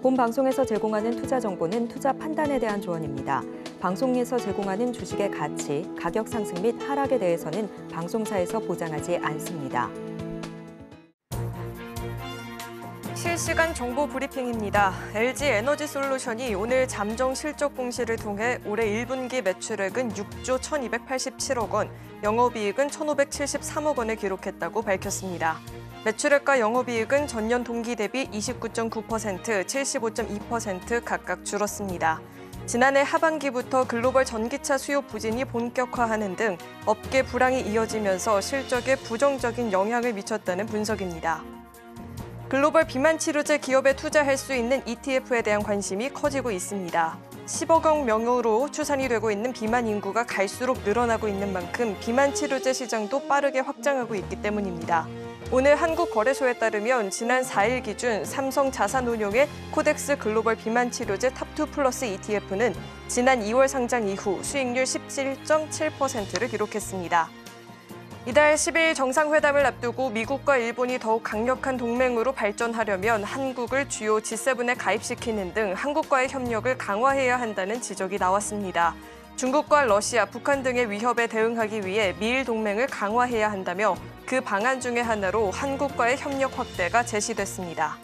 본 방송에서 제공하는 투자 정보는 투자 판단에 대한 조언입니다. 방송에서 제공하는 주식의 가치, 가격 상승 및 하락에 대해서는 방송사에서 보장하지 않습니다. 실시간 정보 브리핑입니다. LG에너지솔루션이 오늘 잠정 실적 공시를 통해 올해 1분기 매출액은 6조 1,287억 원, 영업이익은 1,573억 원을 기록했다고 밝혔습니다. 매출액과 영업이익은 전년 동기 대비 29.9%, 75.2% 각각 줄었습니다. 지난해 하반기부터 글로벌 전기차 수요 부진이 본격화하는 등 업계 불황이 이어지면서 실적에 부정적인 영향을 미쳤다는 분석입니다. 글로벌 비만 치료제 기업에 투자할 수 있는 ETF에 대한 관심이 커지고 있습니다. 10억 명으로 추산이 되고 있는 비만 인구가 갈수록 늘어나고 있는 만큼 비만 치료제 시장도 빠르게 확장하고 있기 때문입니다. 오늘 한국거래소에 따르면 지난 4일 기준 삼성 자산운용의 코덱스 글로벌 비만 치료제 탑2 플러스 ETF는 지난 2월 상장 이후 수익률 17.7%를 기록했습니다. 이달 10일 정상회담을 앞두고 미국과 일본이 더욱 강력한 동맹으로 발전하려면 한국을 주요 G7에 가입시키는 등 한국과의 협력을 강화해야 한다는 지적이 나왔습니다. 중국과 러시아, 북한 등의 위협에 대응하기 위해 미일 동맹을 강화해야 한다며 그 방안 중의 하나로 한국과의 협력 확대가 제시됐습니다.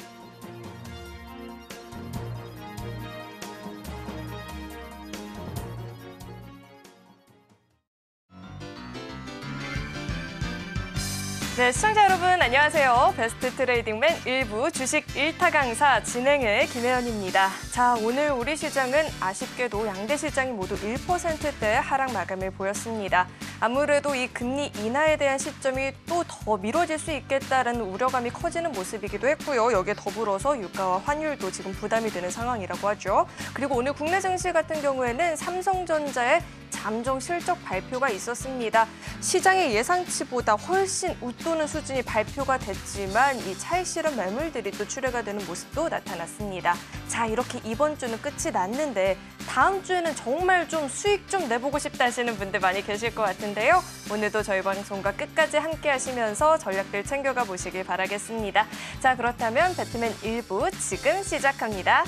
네, 시청자 여러분 안녕하세요. 베스트 트레이딩맨 1부 주식 1타 강사 진행의 김혜연입니다. 자, 오늘 우리 시장은 아쉽게도 양대 시장이 모두 1%대의 하락 마감을 보였습니다. 아무래도 이 금리 인하에 대한 시점이 또 더 미뤄질 수 있겠다라는 우려감이 커지는 모습이기도 했고요. 여기에 더불어서 유가와 환율도 지금 부담이 되는 상황이라고 하죠. 그리고 오늘 국내 증시 같은 경우에는 삼성전자의 잠정 실적 발표가 있었습니다. 시장의 예상치보다 훨씬 웃도는 수준이 발표가 됐지만 이 차익 실현 매물들이 또 출회가 되는 모습도 나타났습니다. 자, 이렇게 이번 주는 끝이 났는데 다음 주에는 정말 좀 수익 좀 내보고 싶다 하시는 분들 많이 계실 것 같은데요. 오늘도 저희 방송과 끝까지 함께 하시면서 전략들 챙겨가 보시길 바라겠습니다. 자, 그렇다면 배트맨 1부 지금 시작합니다.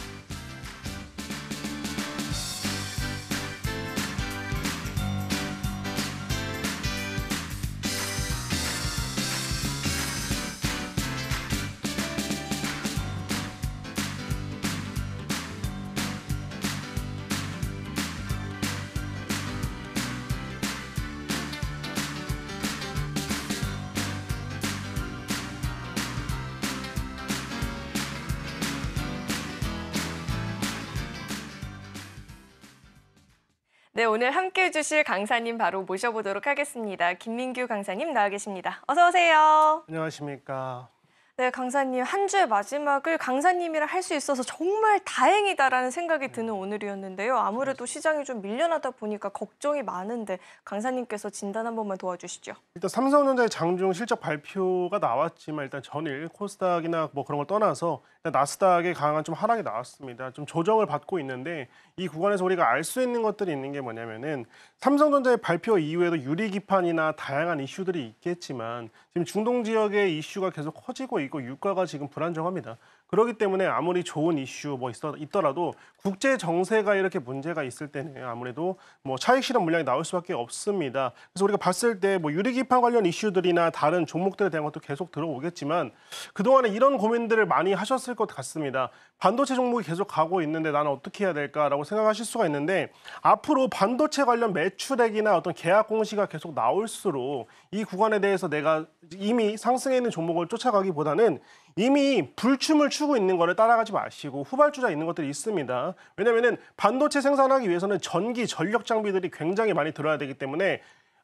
네, 오늘 함께해 주실 강사님 바로 모셔보도록 하겠습니다. 김민규 강사님 나와 계십니다. 어서 오세요. 안녕하십니까. 네, 강사님 한 주의 마지막을 강사님이랑 할 수 있어서 정말 다행이다라는 생각이 드는 오늘이었는데요. 아무래도 시장이 좀 밀려나다 보니까 걱정이 많은데 강사님께서 진단 한 번만 도와주시죠. 일단 삼성전자의 장중 실적 발표가 나왔지만 일단 전일 코스닥이나 뭐 그런 걸 떠나서 일단 나스닥에 강한 좀 하락이 나왔습니다. 좀 조정을 받고 있는데 이 구간에서 우리가 알 수 있는 것들이 있는 게 뭐냐면은 삼성전자의 발표 이후에도 유리기판이나 다양한 이슈들이 있겠지만 지금 중동 지역의 이슈가 계속 커지고 있고 유가가 지금 불안정합니다. 그렇기 때문에 아무리 좋은 이슈 뭐 있더라도 국제 정세가 이렇게 문제가 있을 때는 아무래도 뭐 차익 실현 물량이 나올 수밖에 없습니다. 그래서 우리가 봤을 때 뭐 유리기판 관련 이슈들이나 다른 종목들에 대한 것도 계속 들어오겠지만 그동안에 이런 고민들을 많이 하셨을 것 같습니다. 반도체 종목이 계속 가고 있는데 나는 어떻게 해야 될까라고 생각하실 수가 있는데 앞으로 반도체 관련 매출액이나 어떤 계약 공시가 계속 나올수록 이 구간에 대해서 내가 이미 상승해 있는 종목을 쫓아가기보다는 이미 불춤을 추고 있는 거를 따라가지 마시고 후발주자 있는 것들이 있습니다. 왜냐면은 반도체 생산하기 위해서는 전기, 전력 장비들이 굉장히 많이 들어야 되기 때문에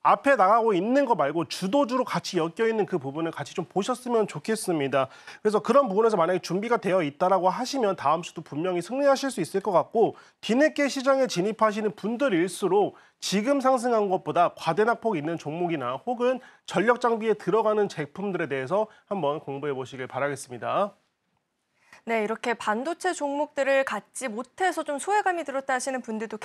앞에 나가고 있는 거 말고 주도주로 같이 엮여있는 그 부분을 같이 좀 보셨으면 좋겠습니다. 그래서 그런 부분에서 만약에 준비가 되어 있다라고 하시면 다음 주도 분명히 승리하실 수 있을 것 같고 뒤늦게 시장에 진입하시는 분들일수록 지금 상승한 것보다 과대낙폭 있는 종목이나 혹은 전력 장비에 들어가는 제품들에 대해서 한번 공부해 보시길 바라겠습니다. 네, 이렇게 반도체 종목들을 갖지 못해서 좀 소외감이 들었다 하시는 분들도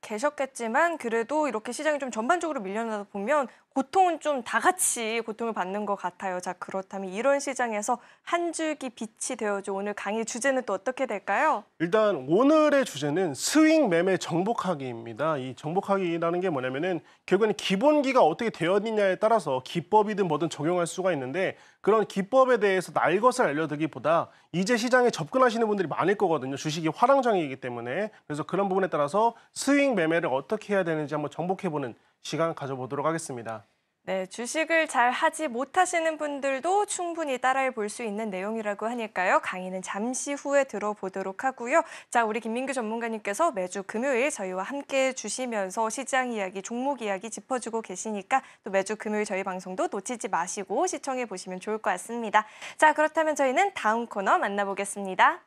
계셨겠지만 그래도 이렇게 시장이 좀 전반적으로 밀려나다 보면 고통은 좀 다 같이 고통을 받는 것 같아요. 자, 그렇다면 이런 시장에서 한 줄기 빛이 되어줘 오늘 강의 주제는 또 어떻게 될까요? 일단 오늘의 주제는 스윙 매매 정복하기입니다. 이 정복하기라는 게 뭐냐면은 결국에는 기본기가 어떻게 되어 있느냐에 따라서 기법이든 뭐든 적용할 수가 있는데 그런 기법에 대해서 날 것을 알려드리기보다 이제 시장에 접근하시는 분들이 많을 거거든요. 주식이 화랑장이기 때문에. 그래서 그런 부분에 따라서 스윙 매매를 어떻게 해야 되는지 한번 정복해보는 시간 가져보도록 하겠습니다. 네, 주식을 잘 하지 못하시는 분들도 충분히 따라해 볼 수 있는 내용이라고 하니까요. 강의는 잠시 후에 들어보도록 하고요. 자, 우리 김민규 전문가님께서 매주 금요일 저희와 함께 주시면서 시장 이야기, 종목 이야기 짚어주고 계시니까 또 매주 금요일 저희 방송도 놓치지 마시고 시청해 보시면 좋을 것 같습니다. 자, 그렇다면 저희는 다음 코너 만나보겠습니다.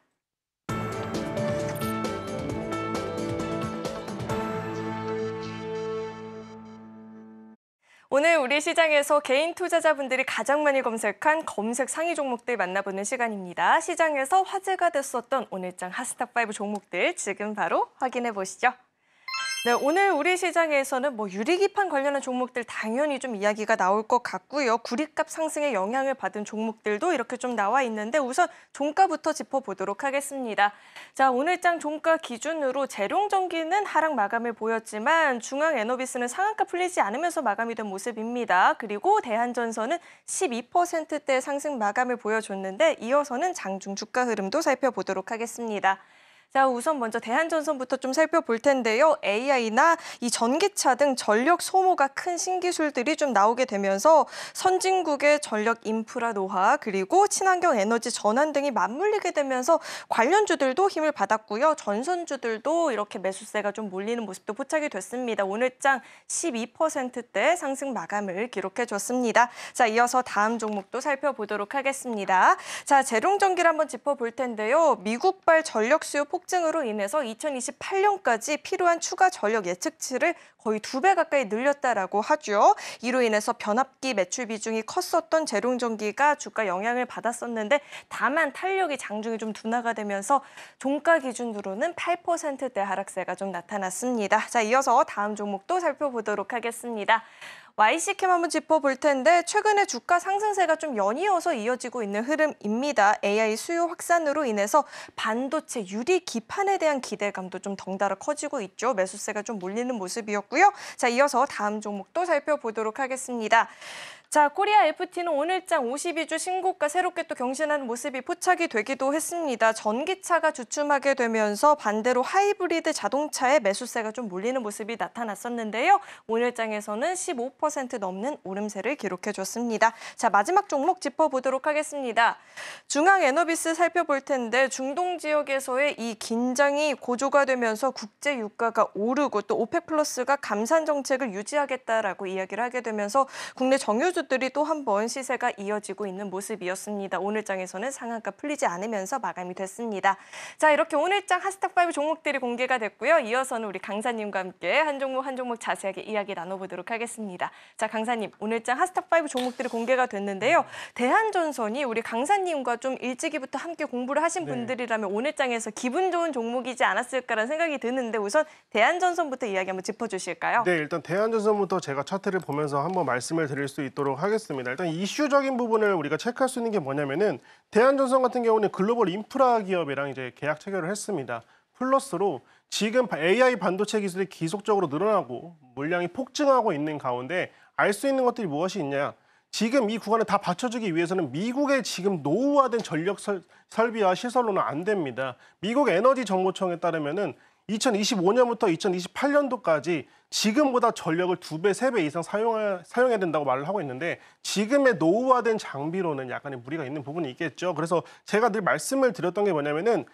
오늘 우리 시장에서 개인 투자자분들이 가장 많이 검색한 검색 상위 종목들 만나보는 시간입니다. 시장에서 화제가 됐었던 오늘장 핫스탁5 종목들 지금 바로 확인해 보시죠. 네, 오늘 우리 시장에서는 유리기판 관련한 종목들 당연히 좀 이야기가 나올 것 같고요. 구리값 상승에 영향을 받은 종목들도 이렇게 좀 나와 있는데 우선 종가부터 짚어보도록 하겠습니다. 자, 오늘장 종가 기준으로 재룡전기는 하락 마감을 보였지만 중앙에너비스는 상한가 풀리지 않으면서 마감이 된 모습입니다. 그리고 대한전선은 12%대 상승 마감을 보여줬는데 이어서는 장중 주가 흐름도 살펴보도록 하겠습니다. 자, 우선 먼저 대한전선부터 좀 살펴볼 텐데요. AI나 이 전기차 등 전력 소모가 큰 신기술들이 좀 나오게 되면서 선진국의 전력 인프라 노화 그리고 친환경 에너지 전환 등이 맞물리게 되면서 관련주들도 힘을 받았고요. 전선주들도 이렇게 매수세가 좀 몰리는 모습도 포착이 됐습니다. 오늘장 12%대 상승 마감을 기록해줬습니다. 자, 이어서 다음 종목도 살펴보도록 하겠습니다. 자, 재룡전기를 한번 짚어볼 텐데요. 미국발 전력 수요 폭증으로 인해서 2028년까지 필요한 추가 전력 예측치를 거의 2배 가까이 늘렸다라고 하죠. 이로 인해서 변압기 매출 비중이 컸었던 재룡전기가 주가 영향을 받았었는데 다만 탄력이 장중에 좀 둔화가 되면서 종가 기준으로는 8%대 하락세가 좀 나타났습니다. 자, 이어서 다음 종목도 살펴보도록 하겠습니다. YC캠 한번 짚어볼 텐데 최근에 주가 상승세가 좀 연이어서 이어지고 있는 흐름입니다. AI 수요 확산으로 인해서 반도체 유리 기판에 대한 기대감도 좀 덩달아 커지고 있죠. 매수세가 좀 몰리는 모습이었고요. 자, 이어서 다음 종목도 살펴보도록 하겠습니다. 자, 코리아 FT는 오늘장 52주 신고가 새롭게 또 경신하는 모습이 포착이 되기도 했습니다. 전기차가 주춤하게 되면서 반대로 하이브리드 자동차의 매수세가 좀 몰리는 모습이 나타났었는데요. 오늘장에서는 15% 넘는 오름세를 기록해줬습니다. 자, 마지막 종목 짚어보도록 하겠습니다. 중앙에너비스 살펴볼 텐데 중동 지역에서의 이 긴장이 고조가 되면서 국제 유가가 오르고 또 오펙 플러스가 감산 정책을 유지하겠다라고 이야기를 하게 되면서 국내 정유주 들이 또 한 번 시세가 이어지고 있는 모습이었습니다. 오늘장에서는 상한가 풀리지 않으면서 마감이 됐습니다. 자, 이렇게 오늘장 핫스탁5 종목들이 공개가 됐고요. 이어서는 우리 강사님과 함께 한 종목 한 종목 자세하게 이야기 나눠보도록 하겠습니다. 자, 강사님, 오늘장 핫스탁5 종목들이 공개가 됐는데요. 대한전선이 우리 강사님과 좀 일찍이부터 함께 공부를 하신 분들이라면 오늘장에서 기분 좋은 종목이지 않았을까라는 생각이 드는데 우선 대한전선부터 이야기 한번 짚어주실까요? 네, 일단 대한전선부터 제가 차트를 보면서 한번 말씀을 드릴 수 있도록 하겠습니다. 일단 이슈적인 부분을 우리가 체크할 수 있는 게 뭐냐면은 대한전선 같은 경우는 글로벌 인프라 기업이랑 이제 계약 체결을 했습니다. 플러스로 지금 AI 반도체 기술이 기속적으로 늘어나고 물량이 폭증하고 있는 가운데 알 수 있는 것들이 무엇이 있냐? 지금 이 구간을 다 받쳐주기 위해서는 미국의 지금 노후화된 전력 설비와 시설로는 안 됩니다. 미국 에너지 정보청에 따르면은 2025년부터 2028년도까지 지금보다 전력을 2배, 3배 이상 사용해야 된다고 말을 하고 있는데 지금의 노후화된 장비로는 약간의 무리가 있는 부분이 있겠죠. 그래서 제가 늘 말씀을 드렸던 게 뭐냐면은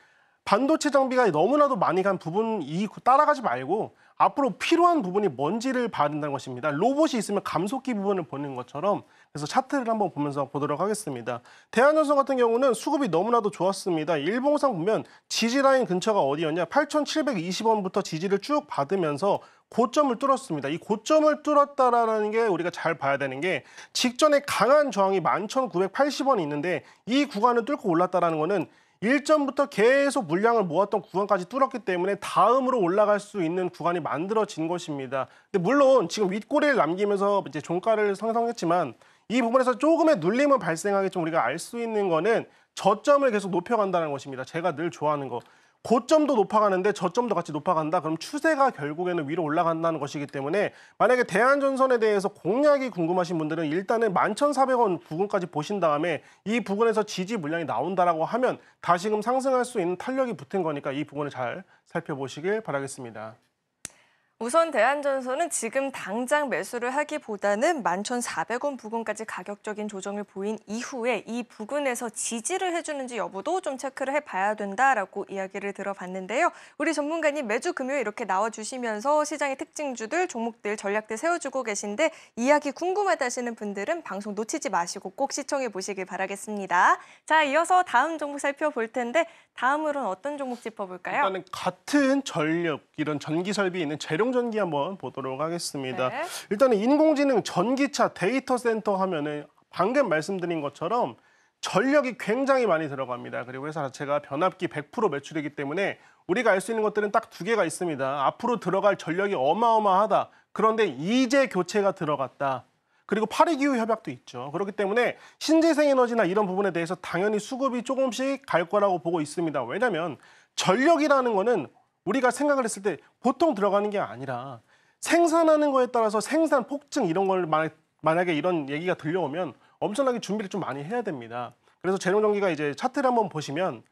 반도체 장비가 너무나도 많이 간 부분 따라가지 말고 앞으로 필요한 부분이 뭔지를 봐야 된다는 것입니다. 로봇이 있으면 감속기 부분을 보는 것처럼 그래서 차트를 한번 보면서 보도록 하겠습니다. 대한전선 같은 경우는 수급이 너무나도 좋았습니다. 일봉상 보면 지지라인 근처가 어디였냐? 8,720원부터 지지를 쭉 받으면서 고점을 뚫었습니다. 이 고점을 뚫었다라는 게 우리가 잘 봐야 되는 게 직전에 강한 저항이 11,980원이 있는데 이 구간을 뚫고 올랐다라는 거는 일전부터 계속 물량을 모았던 구간까지 뚫었기 때문에 다음으로 올라갈 수 있는 구간이 만들어진 것입니다. 근데 물론 지금 윗꼬리를 남기면서 이제 종가를 상승했지만 이 부분에서 조금의 눌림은 발생하겠좀 우리가 알 수 있는 거는 저점을 계속 높여간다는 것입니다. 제가 늘 좋아하는 거. 고점도 높아가는데 저점도 같이 높아간다. 그럼 추세가 결국에는 위로 올라간다는 것이기 때문에 만약에 대한전선에 대해서 공략이 궁금하신 분들은 일단은 11,400원 부근까지 보신 다음에 이 부분에서 지지 물량이 나온다라고 하면 다시금 상승할 수 있는 탄력이 붙은 거니까 이 부분을 잘 살펴보시길 바라겠습니다. 우선 대한전선은 지금 당장 매수를 하기보다는 11,400원 부근까지 가격적인 조정을 보인 이후에 이 부근에서 지지를 해주는지 여부도 좀 체크를 해봐야 된다라고 이야기를 들어봤는데요. 우리 전문가님 매주 금요일 이렇게 나와주시면서 시장의 특징주들, 종목들, 전략들 세워주고 계신데 이야기 궁금하다 하시는 분들은 방송 놓치지 마시고 꼭 시청해 보시길 바라겠습니다. 자, 이어서 다음 종목 살펴볼 텐데 다음으로는 어떤 종목 짚어볼까요? 일단은 같은 전력, 이런 전기 설비 있는 재룡전기 한번 보도록 하겠습니다. 네. 일단은 인공지능, 전기차, 데이터 센터 하면은 방금 말씀드린 것처럼 전력이 굉장히 많이 들어갑니다. 그리고 회사 자체가 변압기 100% 매출이기 때문에 우리가 알 수 있는 것들은 딱 두 개가 있습니다. 앞으로 들어갈 전력이 어마어마하다. 그런데 이제 교체가 들어갔다. 그리고 파리기후 협약도 있죠. 그렇기 때문에 신재생에너지나 이런 부분에 대해서 당연히 수급이 조금씩 갈 거라고 보고 있습니다. 왜냐하면 전력이라는 거는 우리가 생각을 했을 때 보통 들어가는 게 아니라 생산하는 거에 따라서 생산 폭증 이런 걸 만약에 이런 얘기가 들려오면 엄청나게 준비를 좀 많이 해야 됩니다. 그래서 재룡전기가 이제 차트를 한번 보시면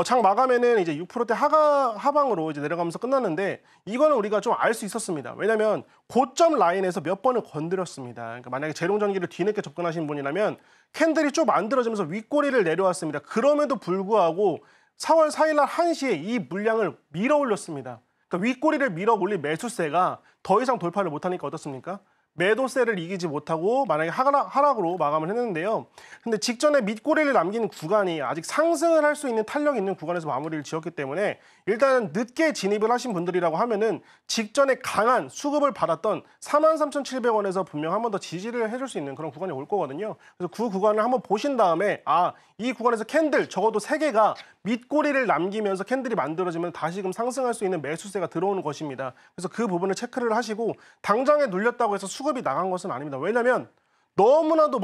장 마감에는 이제 6%대 하방으로 이제 내려가면서 끝났는데 이거는 우리가 좀 알 수 있었습니다. 왜냐하면 고점 라인에서 몇 번을 건드렸습니다. 그러니까 만약에 재룡전기를 뒤늦게 접근하신 분이라면 캔들이 좀 만들어지면서 윗꼬리를 내려왔습니다. 그럼에도 불구하고 4월 4일 날 1시에 이 물량을 밀어 올렸습니다. 그러니까 윗꼬리를 밀어 올린 매수세가 더 이상 돌파를 못하니까 어떻습니까? 매도세를 이기지 못하고 만약에 하락으로 마감을 했는데요. 근데 직전에 밑꼬리를 남기는 구간이 아직 상승을 할 수 있는 탄력이 있는 구간에서 마무리를 지었기 때문에 일단은 늦게 진입을 하신 분들이라고 하면은 직전에 강한 수급을 받았던 43,700원에서 분명 한 번 더 지지를 해줄 수 있는 그런 구간이 올 거거든요. 그래서 그 구간을 한번 보신 다음에 이 구간에서 캔들 적어도 3개가 밑꼬리를 남기면서 캔들이 만들어지면 다시금 상승할 수 있는 매수세가 들어오는 것입니다. 그래서 그 부분을 체크를 하시고 당장에 눌렸다고 해서 수급이 나간 것은 아닙니다. 왜냐하면 너무나도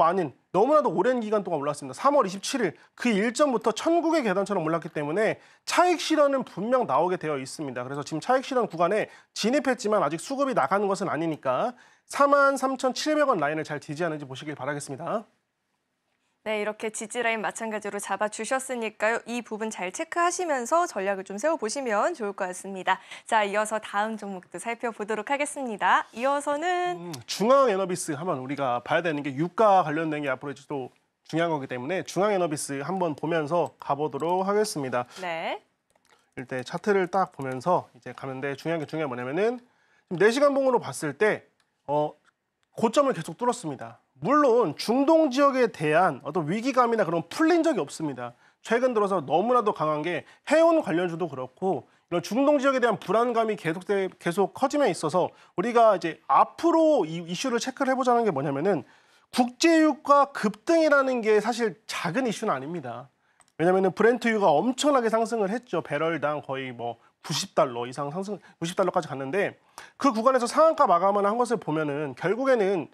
오랜 기간 동안 올랐습니다. 3월 27일 그 일전부터 천국의 계단처럼 올랐기 때문에 차익 실현은 분명 나오게 되어 있습니다. 그래서 지금 차익 실현 구간에 진입했지만 아직 수급이 나가는 것은 아니니까 43,700원 라인을 잘 지지하는지 보시길 바라겠습니다. 네, 이렇게 지지라인 마찬가지로 잡아주셨으니까요. 이 부분 잘 체크하시면서 전략을 좀 세워보시면 좋을 것 같습니다. 자, 이어서 다음 종목도 살펴보도록 하겠습니다. 이어서는 중앙에너비스 하면 우리가 봐야 되는 게 유가 관련된 게 앞으로 또 중요한 거기 때문에 중앙에너비스 한번 보면서 가보도록 하겠습니다. 네. 일단 차트를 딱 보면서 이제 가는데 중요한 게 뭐냐면은 4시간 봉으로 봤을 때 고점을 계속 뚫었습니다. 물론 중동 지역에 대한 어떤 위기감이나 그런 풀린 적이 없습니다. 최근 들어서 너무나도 강한 게 해운 관련주도 그렇고 이런 중동 지역에 대한 불안감이 계속 커짐에 있어서 우리가 이제 앞으로 이 이슈를 체크를 해보자는 게 뭐냐면은 국제유가 급등이라는 게 사실 작은 이슈는 아닙니다. 왜냐면은 브렌트유가 엄청나게 상승을 했죠. 배럴당 거의 뭐 $90 이상 상승, $90까지 갔는데 그 구간에서 상한가 마감을 한 것을 보면은 결국에는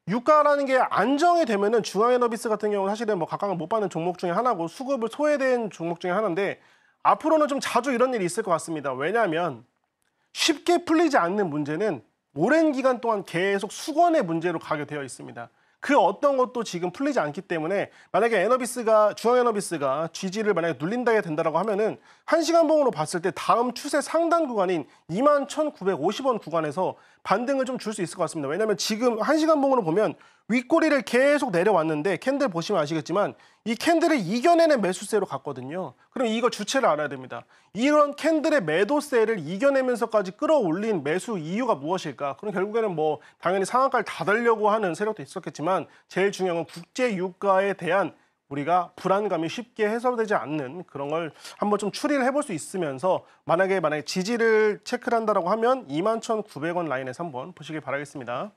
유가라는 게 안정이 되면은 중앙에너비스 같은 경우는 사실은 뭐 각광을 못 받는 종목 중에 하나고 수급을 소외된 종목 중에 하나인데 앞으로는 좀 자주 이런 일이 있을 것 같습니다. 왜냐하면 쉽게 풀리지 않는 문제는 오랜 기간 동안 계속 수건의 문제로 가게 되어 있습니다. 그 어떤 것도 지금 풀리지 않기 때문에 만약에 중앙에너비스가 지지를 만약에 눌린다게 된다라고 하면은 1시간 봉으로 봤을 때 다음 추세 상단 구간인 21,950원 구간에서 반등을 좀 줄 수 있을 것 같습니다. 왜냐하면 지금 1시간 봉으로 보면 윗꼬리를 계속 내려왔는데 캔들 보시면 아시겠지만 이 캔들을 이겨내는 매수세로 갔거든요. 그럼 이거 주체를 알아야 됩니다. 이런 캔들의 매도세를 이겨내면서까지 끌어올린 매수 이유가 무엇일까? 그럼 결국에는 뭐 당연히 상한가를 닫으려고 하는 세력도 있었겠지만 제일 중요한 건 국제 유가에 대한 우리가 불안감이 쉽게 해소되지 않는 그런 걸 한번 좀 추리를 해볼 수 있으면서 만약에 지지를 체크를 한다고 하면 21,900원 라인에서 한번 보시길 바라겠습니다.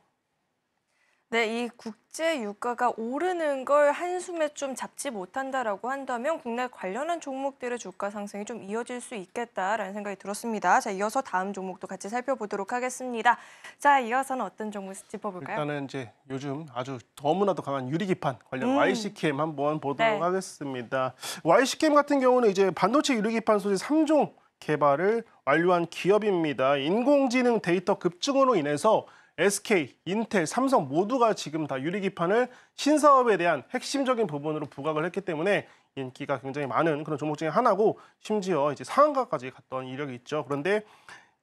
네, 이 국제 유가가 오르는 걸 한숨에 좀 잡지 못한다라고 한다면 국내 관련한 종목들의 주가 상승이 좀 이어질 수 있겠다라는 생각이 들었습니다. 자, 이어서 다음 종목도 같이 살펴보도록 하겠습니다. 자, 이어서는 어떤 종목 짚어볼까요? 일단은 이제 요즘 아주 너무나도 강한 유리기판 관련 YC캠 한번 보도록 네. 하겠습니다. YC캠 같은 경우는 이제 반도체 유리기판 소재 3종 개발을 완료한 기업입니다. 인공지능 데이터 급증으로 인해서 SK, 인텔, 삼성 모두가 지금 다 유리기판을 신사업에 대한 핵심적인 부분으로 부각을 했기 때문에 인기가 굉장히 많은 그런 종목 중에 하나고 심지어 이제 상한가까지 갔던 이력이 있죠. 그런데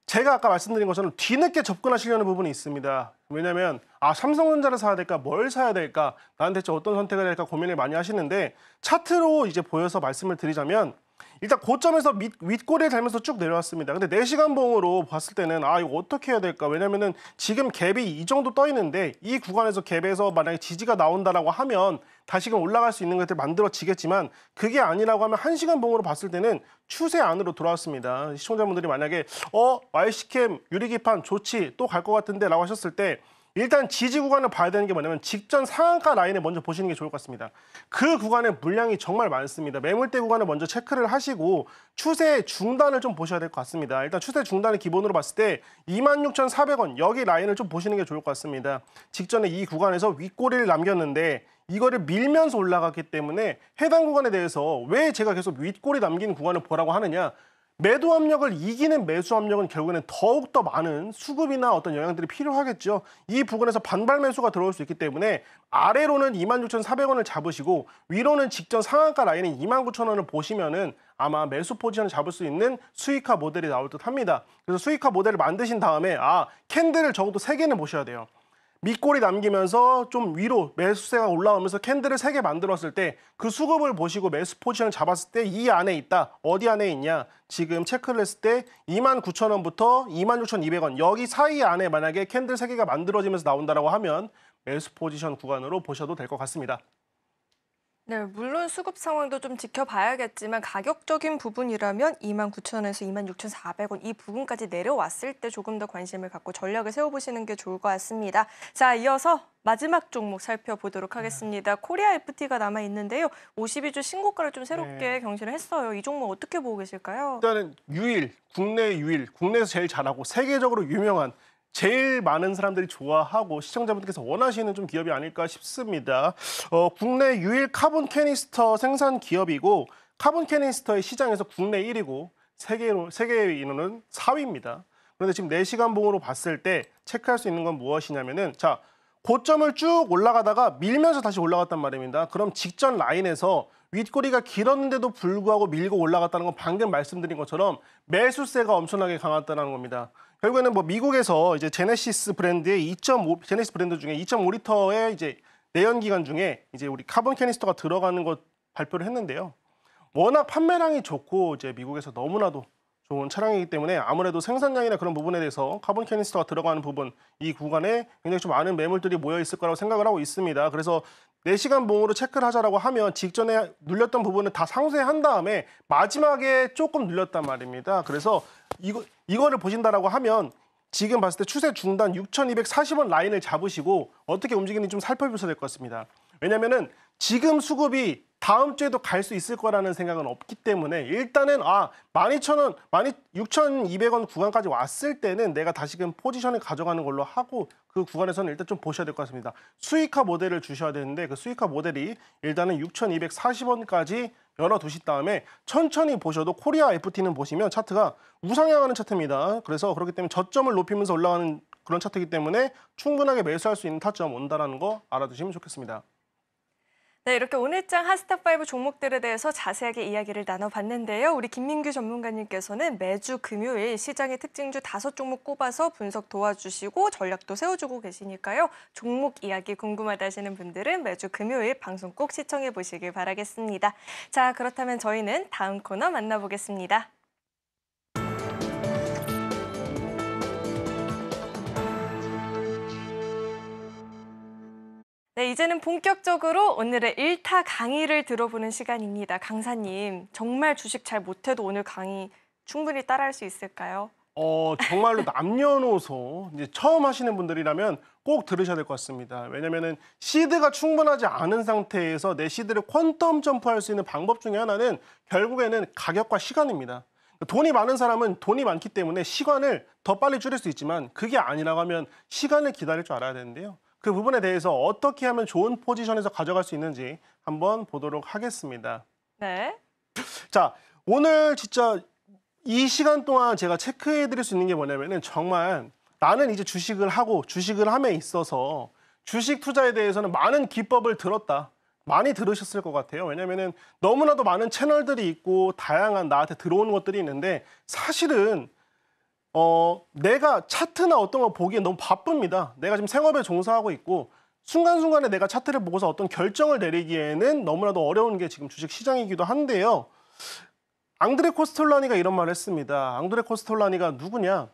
제가 아까 말씀드린 것처럼 뒤늦게 접근하시려는 부분이 있습니다. 왜냐하면 삼성전자를 사야 될까 뭘 사야 될까 나는 대체 어떤 선택을 해야 될까 고민을 많이 하시는데 차트로 이제 보여서 말씀을 드리자면 일단 고점에서 윗꼬리를 달면서 쭉 내려왔습니다. 근데 4시간 봉으로 봤을 때는 이거 어떻게 해야 될까? 왜냐면은 지금 갭이 이 정도 떠 있는데 이 구간에서 갭에서 만약에 지지가 나온다라고 하면 다시금 올라갈 수 있는 것들 만들어지겠지만 그게 아니라고 하면 1시간 봉으로 봤을 때는 추세 안으로 돌아왔습니다. 시청자분들이 만약에 YC캠 유리기판 좋지 또 갈 것 같은데 라고 하셨을 때 일단 지지 구간을 봐야 되는 게 뭐냐면 직전 상한가 라인을 먼저 보시는 게 좋을 것 같습니다. 그 구간에 물량이 정말 많습니다. 매물대 구간을 먼저 체크를 하시고 추세 중단을 좀 보셔야 될 것 같습니다. 일단 추세 중단을 기본으로 봤을 때 26,400원 여기 라인을 좀 보시는 게 좋을 것 같습니다. 직전에 이 구간에서 윗꼬리를 남겼는데 이거를 밀면서 올라갔기 때문에 해당 구간에 대해서 왜 제가 계속 윗꼬리 남긴 구간을 보라고 하느냐. 매도 압력을 이기는 매수 압력은 결국에는 더욱더 많은 수급이나 어떤 영향들이 필요하겠죠. 이 부분에서 반발 매수가 들어올 수 있기 때문에 아래로는 26,400원을 잡으시고 위로는 직전 상한가 라인인 29,000원을 보시면은 아마 매수 포지션을 잡을 수 있는 수익화 모델이 나올 듯 합니다. 그래서 수익화 모델을 만드신 다음에 캔들을 적어도 3개는 보셔야 돼요. 밑꼬리 남기면서 좀 위로 매수세가 올라오면서 캔들을 3개 만들었을 때 그 수급을 보시고 매수 포지션을 잡았을 때 이 안에 있다. 어디 안에 있냐? 지금 체크를 했을 때 29,000원부터 26,200원 여기 사이 안에 만약에 캔들 3개가 만들어지면서 나온다라고 하면 매수 포지션 구간으로 보셔도 될 것 같습니다. 네, 물론 수급 상황도 좀 지켜봐야겠지만 가격적인 부분이라면 29,000원에서 26,400원 이 부분까지 내려왔을 때 조금 더 관심을 갖고 전략을 세워보시는 게 좋을 것 같습니다. 자, 이어서 마지막 종목 살펴보도록 하겠습니다. 코리아 FT가 남아있는데요. 52주 신고가를 좀 새롭게 경신을 했어요. 이 종목 어떻게 보고 계실까요? 일단은 국내 유일, 국내에서 제일 잘하고 세계적으로 유명한 제일 많은 사람들이 좋아하고 시청자분들께서 원하시는 좀 기업이 아닐까 싶습니다. 국내 유일 카본 캐니스터 생산 기업이고 카본 캐니스터의 시장에서 국내 1위고 세계 인원은 4위입니다. 그런데 지금 4시간 봉으로 봤을 때 체크할 수 있는 건 무엇이냐면은 고점을 쭉 올라가다가 밀면서 다시 올라갔단 말입니다. 그럼 직전 라인에서 윗꼬리가 길었는데도 불구하고 밀고 올라갔다는 건 방금 말씀드린 것처럼 매수세가 엄청나게 강했다는 겁니다. 결국에는 미국에서 이제 제네시스 브랜드의 제네시스 브랜드 중에 2.5리터의 이제 내연기관 중에 이제 우리 카본 캐니스터가 들어가는 것 발표를 했는데요. 워낙 판매량이 좋고 이제 미국에서 너무나도 좋은 차량이기 때문에 아무래도 생산량이나 그런 부분에 대해서 카본 캐니스터가 들어가는 부분 이 구간에 굉장히 좀 많은 매물들이 모여 있을 거라고 생각을 하고 있습니다. 그래서 4시간 봉으로 체크를 하자라고 하면 직전에 눌렸던 부분을 다 상쇄한 다음에 마지막에 조금 눌렸단 말입니다. 그래서 이거를 보신다라고 하면 지금 봤을 때 추세 중단 6,240원 라인을 잡으시고 어떻게 움직이는지 좀 살펴보셔야 될 것 같습니다. 왜냐면은 지금 수급이 다음 주에도 갈 수 있을 거라는 생각은 없기 때문에 일단은 12,000원, 16,200원 구간까지 왔을 때는 내가 다시금 포지션을 가져가는 걸로 하고 그 구간에서는 일단 좀 보셔야 될 것 같습니다. 수익화 모델을 주셔야 되는데 그 수익화 모델이 일단은 6,240원까지 열어두신 다음에 천천히 보셔도 코리아 FT는 보시면 차트가 우상향하는 차트입니다. 그래서 그렇기 때문에 저점을 높이면서 올라가는 그런 차트이기 때문에 충분하게 매수할 수 있는 타점 온다라는 거 알아두시면 좋겠습니다. 네, 이렇게 오늘장 핫스탑5 종목들에 대해서 자세하게 이야기를 나눠봤는데요. 우리 김민규 전문가님께서는 매주 금요일 시장의 특징주 5종목 꼽아서 분석 도와주시고 전략도 세워주고 계시니까요. 종목 이야기 궁금하다 하시는 분들은 매주 금요일 방송 꼭 시청해 보시길 바라겠습니다. 자, 그렇다면 저희는 다음 코너 만나보겠습니다. 네, 이제는 본격적으로 오늘의 1타 강의를 들어보는 시간입니다. 강사님, 정말 주식 잘 못해도 오늘 강의 충분히 따라할 수 있을까요? 정말로 남녀노소 이제 처음 하시는 분들이라면 꼭 들으셔야 될 것 같습니다. 왜냐면은 시드가 충분하지 않은 상태에서 내 시드를 퀀텀 점프할 수 있는 방법 중에 하나는 결국에는 가격과 시간입니다. 돈이 많은 사람은 돈이 많기 때문에 시간을 더 빨리 줄일 수 있지만 그게 아니라고 하면 시간을 기다릴 줄 알아야 되는데요. 그 부분에 대해서 어떻게 하면 좋은 포지션에서 가져갈 수 있는지 한번 보도록 하겠습니다. 네. 자, 오늘 진짜 이 시간 동안 제가 체크해 드릴 수 있는 게 뭐냐면은 정말 나는 이제 주식을 하고 주식을 함에 있어서 주식 투자에 대해서는 많은 기법을 들었다. 많이 들으셨을 것 같아요. 왜냐면은 너무나도 많은 채널들이 있고 다양한 나한테 들어오는 것들이 있는데 사실은 내가 차트나 어떤 거 보기엔 너무 바쁩니다. 내가 지금 생업에 종사하고 있고 순간순간에 내가 차트를 보고서 어떤 결정을 내리기에는 너무나도 어려운 게 지금 주식 시장이기도 한데요. 앙드레 코스톨라니가 이런 말을 했습니다. 앙드레 코스톨라니가 누구냐?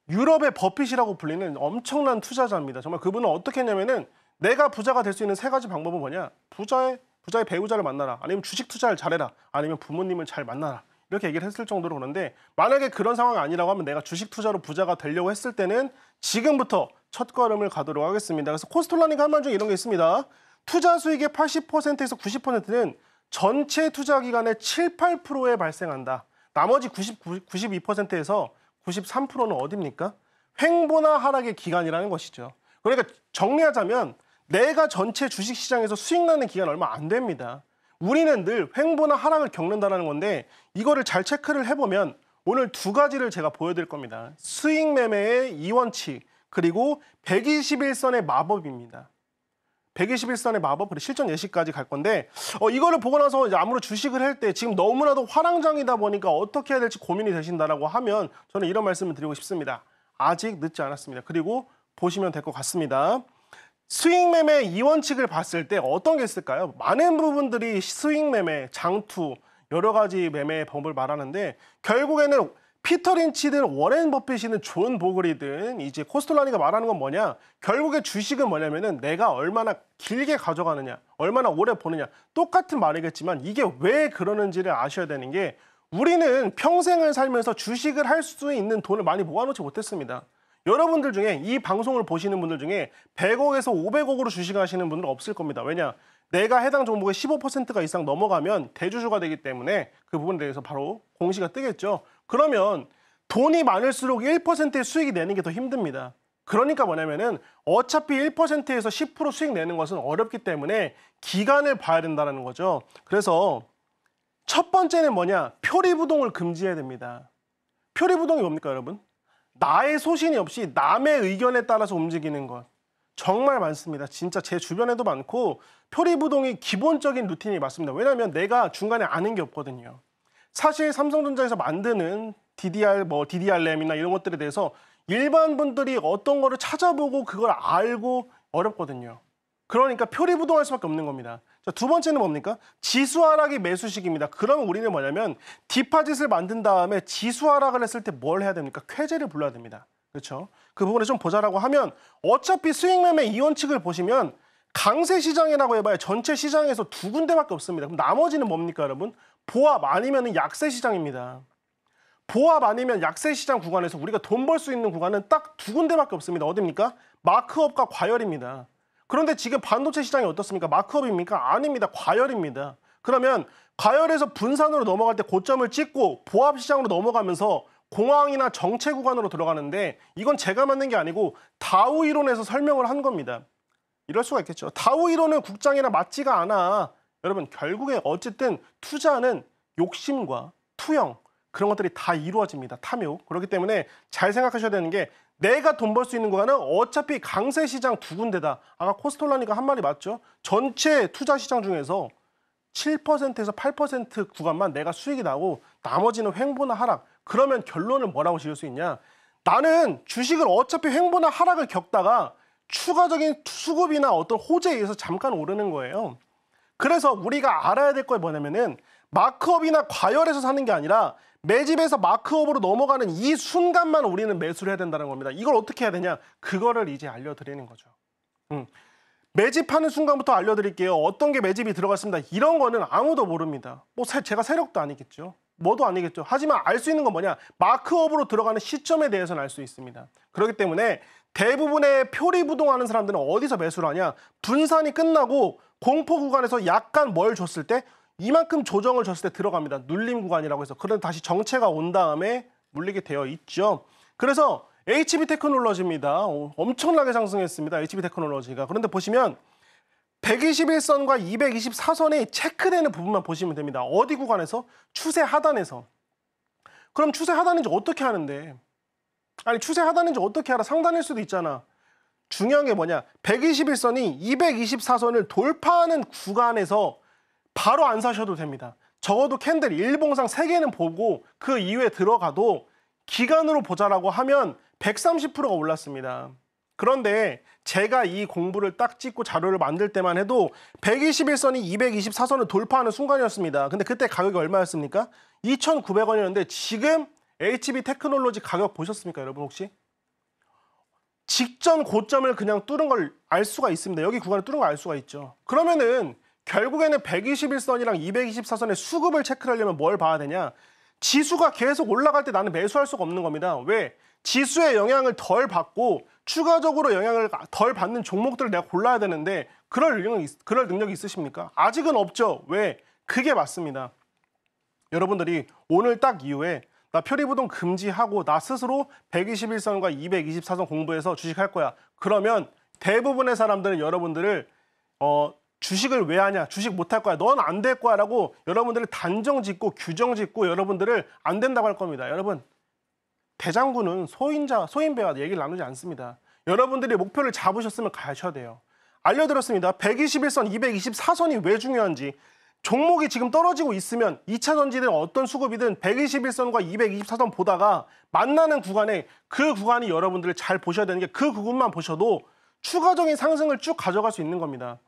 유럽의 버핏이라고 불리는 엄청난 투자자입니다. 정말 그분은 어떻게 했냐면은 내가 부자가 될 수 있는 세 가지 방법은 뭐냐? 부자의 배우자를 만나라. 아니면 주식 투자를 잘해라. 아니면 부모님을 잘 만나라. 이렇게 얘기를 했을 정도로 그런데 만약에 그런 상황이 아니라고 하면 내가 주식 투자로 부자가 되려고 했을 때는 지금부터 첫걸음을 가도록 하겠습니다. 그래서 코스톨라니가 한 말 중에 이런 게 있습니다. 투자 수익의 80%에서 90%는 전체 투자 기간의 7, 8%에 발생한다. 나머지 92%에서 93%는 어딥니까? 횡보나 하락의 기간이라는 것이죠. 그러니까 정리하자면 내가 전체 주식시장에서 수익 나는 기간 얼마 안 됩니다. 우리는 늘 횡보나 하락을 겪는다는 건데 이거를 잘 체크를 해보면 오늘 두 가지를 제가 보여드릴 겁니다. 수익 매매의 이원칙 그리고 121선의 마법입니다. 121선의 마법, 그리고 실전 예시까지 갈 건데 이거를 보고 나서 이제 아무로 주식을 할 때 지금 너무나도 화랑장이다 보니까 어떻게 해야 될지 고민이 되신다라고 하면 저는 이런 말씀을 드리고 싶습니다. 아직 늦지 않았습니다. 그리고 보시면 될 것 같습니다. 수익 매매 이원칙을 봤을 때 어떤 게 있을까요? 많은 부분들이 수익 매매, 장투, 여러 가지 매매 방법을 말하는데 결국에는 피터 린치든 워렌 버핏이든 존 보글이든 이제 코스톨라니가 말하는 건 뭐냐? 결국에 주식은 뭐냐면은 내가 얼마나 길게 가져가느냐, 얼마나 오래 보느냐 똑같은 말이겠지만 이게 왜 그러는지를 아셔야 되는 게 우리는 평생을 살면서 주식을 할 수 있는 돈을 많이 모아놓지 못했습니다. 여러분들 중에 이 방송을 보시는 분들 중에 100억에서 500억으로 주식을 하시는 분들은 없을 겁니다. 왜냐? 내가 해당 종목의 15%가 이상 넘어가면 대주주가 되기 때문에 그 부분에 대해서 바로 공시가 뜨겠죠. 그러면 돈이 많을수록 1%의 수익이 내는 게 더 힘듭니다. 그러니까 뭐냐면은 어차피 1%에서 10% 수익 내는 것은 어렵기 때문에 기간을 봐야 된다는 거죠. 그래서 첫 번째는 뭐냐? 표리부동을 금지해야 됩니다. 표리부동이 뭡니까, 여러분? 나의 소신이 없이 남의 의견에 따라서 움직이는 것. 정말 많습니다. 진짜 제 주변에도 많고 표리부동이 기본적인 루틴이 맞습니다. 왜냐하면 내가 중간에 아는 게 없거든요. 사실 삼성전자에서 만드는 DDR램이나 이런 것들에 대해서 일반 분들이 어떤 거를 찾아보고 그걸 알고 어렵거든요. 그러니까 표리부동할 수밖에 없는 겁니다. 자, 두 번째는 뭡니까? 지수 하락이 매수식입니다. 그러면 우리는 뭐냐면 디파짓을 만든 다음에 지수 하락을 했을 때 뭘 해야 됩니까? 쾌재를 불러야 됩니다. 그렇죠? 그 부분을 좀 보자라고 하면 어차피 수익 매매 이원칙을 보시면 강세 시장이라고 해봐야 전체 시장에서 두 군데밖에 없습니다. 그럼 나머지는 뭡니까, 여러분? 보합 아니면 약세 시장입니다. 보합 아니면 약세 시장 구간에서 우리가 돈 벌 수 있는 구간은 딱 두 군데밖에 없습니다. 어디입니까? 마크업과 과열입니다. 그런데 지금 반도체 시장이 어떻습니까? 마크업입니까? 아닙니다. 과열입니다. 그러면 과열에서 분산으로 넘어갈 때 고점을 찍고 보합 시장으로 넘어가면서 공황이나 정체 구간으로 들어가는데 이건 제가 만든 게 아니고 다우 이론에서 설명을 한 겁니다. 이럴 수가 있겠죠. 다우 이론은 국장이랑 맞지가 않아. 여러분 결국에 어쨌든 투자는 욕심과 투영 그런 것들이 다 이루어집니다. 탐욕. 그렇기 때문에 잘 생각하셔야 되는 게 내가 돈 벌 수 있는 구간은 어차피 강세 시장 두 군데다. 아까 코스톨라니가 한 말이 맞죠? 전체 투자 시장 중에서 7%에서 8% 구간만 내가 수익이 나고 나머지는 횡보나 하락. 그러면 결론은 뭐라고 지을 수 있냐? 나는 주식을 어차피 횡보나 하락을 겪다가 추가적인 수급이나 어떤 호재에 의해서 잠깐 오르는 거예요. 그래서 우리가 알아야 될 거 뭐냐면은 마크업이나 과열에서 사는 게 아니라 매집에서 마크업으로 넘어가는 이 순간만 우리는 매수를 해야 된다는 겁니다. 이걸 어떻게 해야 되냐? 그거를 이제 알려드리는 거죠. 매집하는 순간부터 알려드릴게요. 어떤 게 매집이 들어갔습니다. 이런 거는 아무도 모릅니다. 제가 세력도 아니겠죠. 뭐도 아니겠죠. 하지만 알 수 있는 건 뭐냐? 마크업으로 들어가는 시점에 대해서는 알 수 있습니다. 그렇기 때문에 대부분의 표리부동하는 사람들은 어디서 매수를 하냐? 분산이 끝나고 공포 구간에서 약간 뭘 줬을 때 이만큼 조정을 줬을 때 들어갑니다. 눌림 구간이라고 해서. 그런데 다시 정체가 온 다음에 물리게 되어 있죠. 그래서 HB 테크놀로지입니다. 엄청나게 상승했습니다. HB 테크놀로지가. 그런데 보시면 121선과 224선이 체크되는 부분만 보시면 됩니다. 어디 구간에서? 추세 하단에서. 그럼 추세 하단인지 어떻게 하는데? 아니 추세 하단인지 어떻게 알아? 상단일 수도 있잖아. 중요한 게 뭐냐? 121선이 224선을 돌파하는 구간에서 바로 안 사셔도 됩니다. 적어도 캔들 일봉상 3개는 보고 그 이후에 들어가도 기간으로 보자라고 하면 130%가 올랐습니다. 그런데 제가 이 공부를 딱 찍고 자료를 만들 때만 해도 121선이 224선을 돌파하는 순간이었습니다. 근데 그때 가격이 얼마였습니까? 2,900원이었는데 지금 HB 테크놀로지 가격 보셨습니까, 여러분 혹시? 직전 고점을 그냥 뚫은 걸 알 수가 있습니다. 여기 구간을 뚫은 걸 알 수가 있죠. 그러면은 결국에는 121선이랑 224선의 수급을 체크를 하려면 뭘 봐야 되냐? 지수가 계속 올라갈 때 나는 매수할 수가 없는 겁니다. 왜? 지수의 영향을 덜 받고 추가적으로 영향을 덜 받는 종목들을 내가 골라야 되는데 그럴 능력이 있으십니까? 아직은 없죠. 왜? 그게 맞습니다. 여러분들이 오늘 딱 이후에 나 표리부동 금지하고 나 스스로 121선과 224선 공부해서 주식할 거야. 그러면 대부분의 사람들은 여러분들을 주식을 왜 하냐? 주식 못할 거야. 넌 안 될 거야. 라고 여러분들을 단정 짓고 규정 짓고 여러분들을 안 된다고 할 겁니다. 여러분, 대장군은 소인배와 얘기를 나누지 않습니다. 여러분들이 목표를 잡으셨으면 가셔야 돼요. 알려드렸습니다. 121선, 224선이 왜 중요한지. 종목이 지금 떨어지고 있으면 2차전지든 어떤 수급이든 121선과 224선 보다가 만나는 구간에 그 구간이 여러분들을 잘 보셔야 되는 게 그 부분만 보셔도 추가적인 상승을 쭉 가져갈 수 있는 겁니다.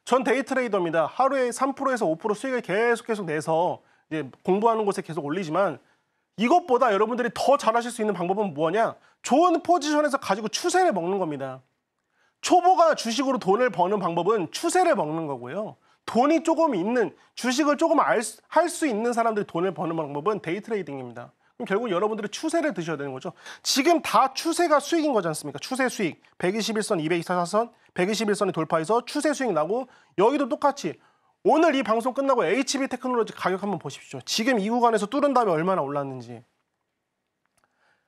전 데이트레이더입니다. 하루에 3%에서 5% 수익을 계속 내서 이제 공부하는 곳에 계속 올리지만 이것보다 여러분들이 더 잘하실 수 있는 방법은 뭐냐? 좋은 포지션에서 가지고 추세를 먹는 겁니다. 초보가 주식으로 돈을 버는 방법은 추세를 먹는 거고요. 돈이 조금 있는, 주식을 조금 할 수 있는 사람들이 돈을 버는 방법은 데이트레이딩입니다. 그럼 결국 여러분들이 추세를 드셔야 되는 거죠. 지금 다 추세가 수익인 거지 않습니까? 추세 수익. 121선, 224선, 121선이 돌파해서 추세 수익 나고 여기도 똑같이 오늘 이 방송 끝나고 HB 테크놀로지 가격 한번 보십시오. 지금 이 구간에서 뚫은 다음에 얼마나 올랐는지.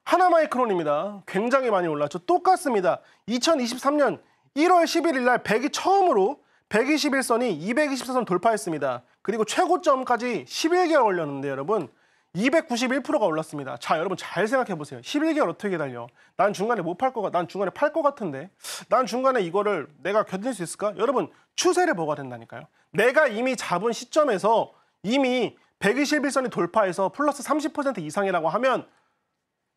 하나마이크론입니다. 굉장히 많이 올랐죠. 똑같습니다. 2023년 1월 11일 날 처음으로 121선이 224선 돌파했습니다. 그리고 최고점까지 11개월 걸렸는데 여러분 291%가 올랐습니다. 자, 여러분 잘 생각해 보세요. 11개월 어떻게 달려? 난 중간에 못 팔 거가, 난 중간에 팔 거 같은데. 난 중간에 이거를 내가 견딜 수 있을까? 여러분 추세를 보가 된다니까요. 내가 이미 잡은 시점에서 이미 121선이 돌파해서 플러스 30% 이상이라고 하면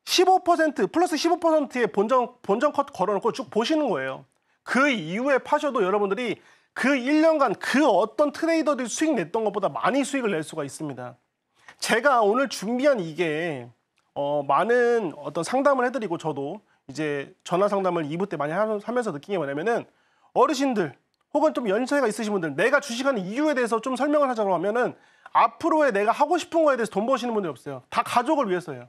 15% 플러스 15%의 본전 컷 걸어놓고 쭉 보시는 거예요. 그 이후에 파셔도 여러분들이 그 1년간 그 어떤 트레이더들이 수익 냈던 것보다 많이 수익을 낼 수가 있습니다. 제가 오늘 준비한 이게 많은 어떤 상담을 해드리고 저도 이제 전화 상담을 2부 때 많이 하면서 느낀 게 뭐냐면은 어르신들 혹은 좀 연세가 있으신 분들 내가 주식하는 이유에 대해서 좀 설명을 하자고 하면은 앞으로의 내가 하고 싶은 거에 대해서 돈 버시는 분들이 없어요. 다 가족을 위해서예요.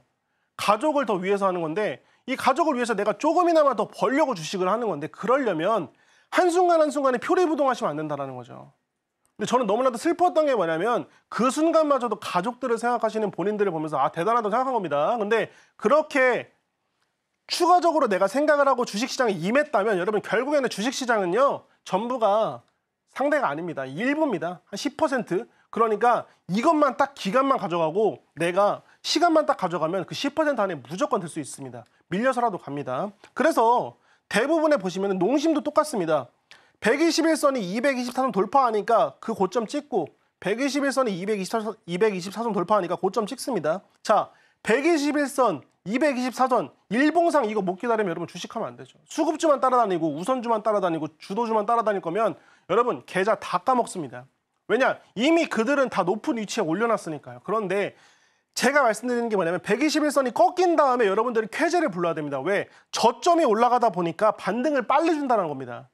가족을 더 위해서 하는 건데 이 가족을 위해서 내가 조금이나마 더 벌려고 주식을 하는 건데 그러려면 한순간에 표리부동하시면 안 된다는 거죠. 근데 저는 너무나도 슬펐던 게 뭐냐면 그 순간마저도 가족들을 생각하시는 본인들을 보면서 아 대단하다고 생각한 겁니다. 근데 그렇게 추가적으로 내가 생각을 하고 주식시장에 임했다면 여러분 결국에는 주식시장은요 전부가 상대가 아닙니다. 일부입니다. 한 10%. 그러니까 이것만 딱 기간만 가져가고 내가 시간만 딱 가져가면 그 10% 안에 무조건 들 수 있습니다. 밀려서라도 갑니다. 그래서 대부분에 보시면 농심도 똑같습니다. 121선이 224선 돌파하니까 그 고점 찍고 121선이 224선 돌파하니까 고점 찍습니다. 자, 121선, 224선 일봉상 이거 못 기다리면 여러분 주식하면 안 되죠. 수급주만 따라다니고 우선주만 따라다니고 주도주만 따라다닐 거면 여러분 계좌 다 까먹습니다. 왜냐? 이미 그들은 다 높은 위치에 올려놨으니까요. 그런데 제가 말씀드리는 게 뭐냐면 121선이 꺾인 다음에 여러분들이 쾌재를 불러야 됩니다. 왜? 저점이 올라가다 보니까 반등을 빨리 준다는 겁니다.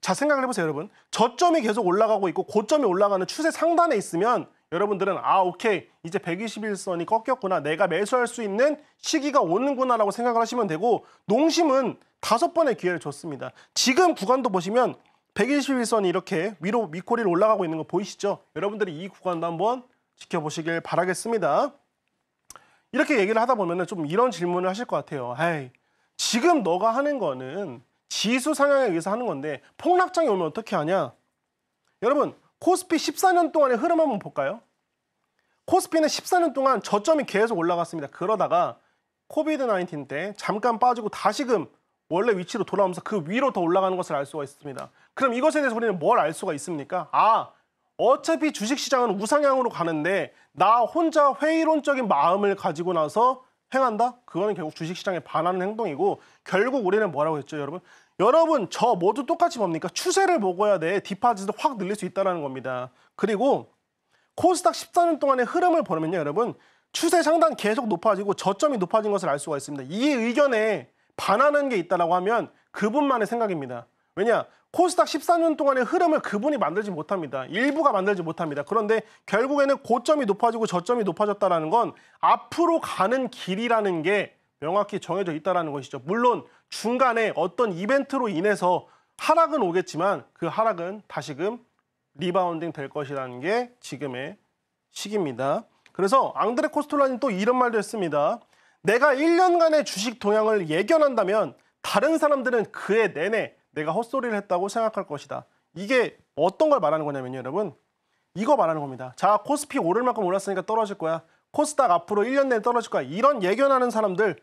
자, 생각을 해보세요, 여러분. 저점이 계속 올라가고 있고 고점이 올라가는 추세 상단에 있으면 여러분들은 아 오케이 이제 121선이 꺾였구나. 내가 매수할 수 있는 시기가 오는구나 라고 생각을 하시면 되고 농심은 5번의 기회를 줬습니다. 지금 구간도 보시면 121선이 이렇게 위로 윗꼬리로 올라가고 있는 거 보이시죠? 여러분들이 이 구간도 한번 지켜보시길 바라겠습니다. 이렇게 얘기를 하다 보면 좀 이런 질문을 하실 것 같아요. 에이, 지금 너가 하는 거는 지수 상향에 의해서 하는 건데 폭락장이 오면 어떻게 하냐? 여러분 코스피 14년 동안의 흐름 한번 볼까요? 코스피는 14년 동안 저점이 계속 올라갔습니다. 그러다가 코비드 19 때 잠깐 빠지고 다시금 원래 위치로 돌아오면서 그 위로 더 올라가는 것을 알 수가 있습니다. 그럼 이것에 대해서 우리는 뭘 알 수가 있습니까? 아, 어차피 주식시장은 우상향으로 가는데 나 혼자 회의론적인 마음을 가지고 나서 행한다? 그거는 결국 주식시장에 반하는 행동이고 결국 우리는 뭐라고 했죠, 여러분? 여러분, 저 모두 똑같이 뭡니까? 추세를 먹어야 돼. 디파짓을 확 늘릴 수 있다는 겁니다. 그리고 코스닥 14년 동안의 흐름을 보면요, 여러분. 추세 상단 계속 높아지고 저점이 높아진 것을 알 수가 있습니다. 이 의견에 반하는 게 있다고 하면 그분만의 생각입니다. 왜냐? 코스닥 14년 동안의 흐름을 그분이 만들지 못합니다. 일부가 만들지 못합니다. 그런데 결국에는 고점이 높아지고 저점이 높아졌다는 건 앞으로 가는 길이라는 게 명확히 정해져 있다는 것이죠. 물론 중간에 어떤 이벤트로 인해서 하락은 오겠지만 그 하락은 다시금 리바운딩 될 것이라는 게 지금의 시기입니다. 그래서 앙드레 코스톨라님 또 이런 말도 했습니다. 내가 1년간의 주식 동향을 예견한다면 다른 사람들은 그해 내내 내가 헛소리를 했다고 생각할 것이다. 이게 어떤 걸 말하는 거냐면요, 여러분. 이거 말하는 겁니다. 자, 코스피 오를 만큼 올랐으니까 떨어질 거야. 코스닥 앞으로 1년 내에 떨어질 거야. 이런 예견하는 사람들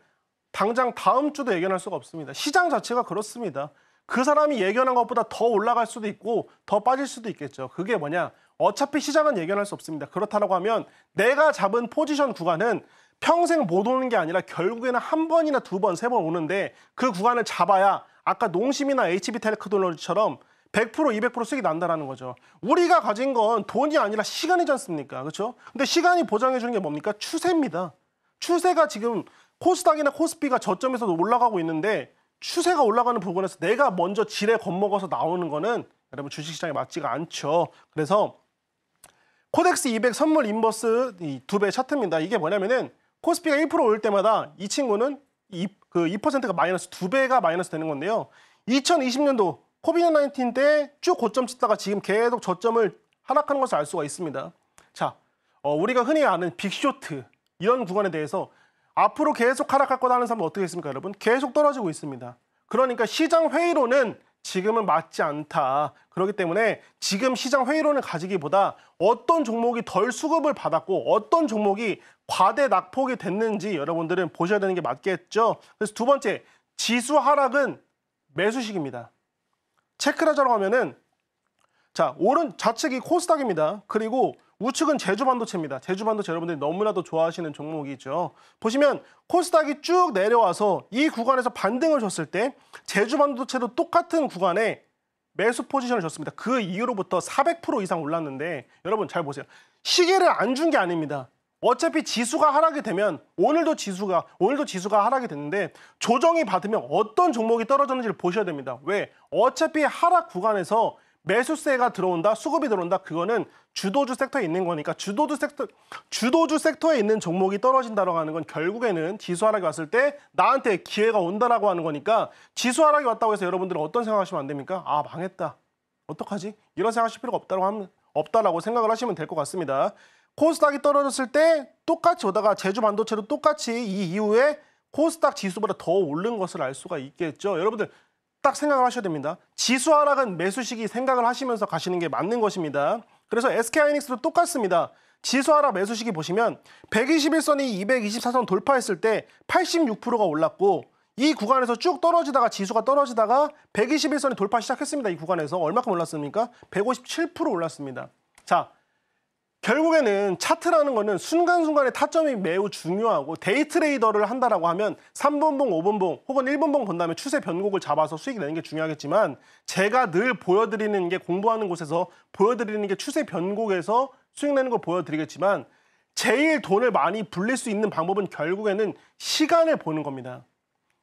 당장 다음 주도 예견할 수가 없습니다. 시장 자체가 그렇습니다. 그 사람이 예견한 것보다 더 올라갈 수도 있고 더 빠질 수도 있겠죠. 그게 뭐냐? 어차피 시장은 예견할 수 없습니다. 그렇다고 하면 내가 잡은 포지션 구간은 평생 못 오는 게 아니라 결국에는 한 번이나 두 번, 세 번 오는데 그 구간을 잡아야 아까 농심이나 HB텔레크놀로지처럼 100%, 200% 수익이 난다라는 거죠. 우리가 가진 건 돈이 아니라 시간이지 않습니까? 그렇죠? 근데 시간이 보장해 주는 게 뭡니까? 추세입니다. 추세가 지금 코스닥이나 코스피가 저점에서 올라가고 있는데 추세가 올라가는 부분에서 내가 먼저 지레 겁먹어서 나오는 거는 여러분 주식시장에 맞지가 않죠. 그래서 코덱스 200 선물 인버스 이 2배 차트입니다. 이게 뭐냐면은 코스피가 1% 올 때마다 이 친구는 2%가 마이너스 2배가 마이너스 되는 건데요. 2020년도 코비드 19 때 쭉 고점 찍다가 지금 계속 저점을 하락하는 것을 알 수가 있습니다. 자, 우리가 흔히 아는 빅쇼트 이런 구간에 대해서 앞으로 계속 하락할 거다 하는 사람은 어떻게 했습니까, 여러분? 계속 떨어지고 있습니다. 그러니까 시장 회의론은 지금은 맞지 않다. 그렇기 때문에 지금 시장 회의론을 가지기보다 어떤 종목이 덜 수급을 받았고 어떤 종목이 과대 낙폭이 됐는지 여러분들은 보셔야 되는 게 맞겠죠. 그래서 두 번째, 지수 하락은 매수식입니다. 체크를 하자고 하면은 자, 오른 좌측이 코스닥입니다. 그리고 우측은 제주반도체입니다. 제주반도체 여러분들이 너무나도 좋아하시는 종목이죠. 보시면 코스닥이 쭉 내려와서 이 구간에서 반등을 줬을 때 제주반도체도 똑같은 구간에 매수 포지션을 줬습니다. 그 이후로부터 400% 이상 올랐는데 여러분 잘 보세요. 시계를 안 준 게 아닙니다. 어차피 지수가 하락이 되면 오늘도 지수가 하락이 됐는데 조정이 받으면 어떤 종목이 떨어졌는지를 보셔야 됩니다. 왜? 어차피 하락 구간에서 매수세가 들어온다, 수급이 들어온다. 그거는 주도주 섹터에 있는 거니까 주도주 섹터에 있는 종목이 떨어진다라고 하는 건 결국에는 지수 하락이 왔을 때 나한테 기회가 온다라고 하는 거니까 지수 하락이 왔다고 해서 여러분들은 어떤 생각하시면 안 됩니까? 아, 망했다. 어떡하지? 이런 생각하실 필요가 없다라고 생각을 하시면 될 것 같습니다. 코스닥이 떨어졌을 때 똑같이 오다가 제주반도체도 똑같이 이 이후에 코스닥 지수보다 더 오른 것을 알 수가 있겠죠. 여러분들 딱 생각을 하셔야 됩니다. 지수 하락은 매수시기 생각을 하시면서 가시는 게 맞는 것입니다. 그래서 SK하이닉스도 똑같습니다. 지수 하락 매수시기 보시면 121선이 224선 돌파했을 때 86%가 올랐고 이 구간에서 쭉 떨어지다가 지수가 떨어지다가 121선이 돌파 시작했습니다. 이 구간에서 얼마큼 올랐습니까? 157% 올랐습니다. 자, 결국에는 차트라는 거는 순간순간의 타점이 매우 중요하고 데이 트레이더를 한다라고 하면 3분봉, 5분봉 혹은 1분봉 본 다음에 추세 변곡을 잡아서 수익이 내는 게 중요하겠지만 제가 늘 보여드리는 게 공부하는 곳에서 보여드리는 게 추세 변곡에서 수익 내는 걸 보여드리겠지만 제일 돈을 많이 불릴 수 있는 방법은 결국에는 시간을 보는 겁니다.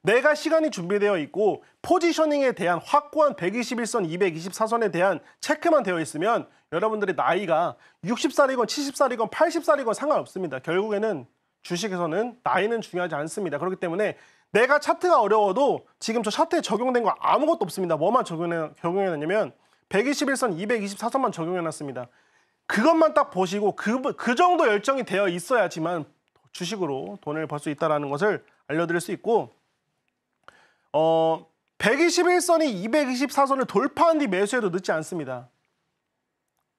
내가 시간이 준비되어 있고 포지셔닝에 대한 확고한 121선, 224선에 대한 체크만 되어 있으면 여러분들의 나이가 60살이건 70살이건 80살이건 상관없습니다. 결국에는 주식에서는 나이는 중요하지 않습니다. 그렇기 때문에 내가 차트가 어려워도 지금 저 차트에 적용된 거 아무것도 없습니다. 뭐만 적용해놨냐면 121선, 224선만 적용해놨습니다. 그것만 딱 보시고 그 정도 열정이 되어 있어야지만 주식으로 돈을 벌 수 있다는 것을 알려드릴 수 있고 121선이 224선을 돌파한 뒤 매수해도 늦지 않습니다.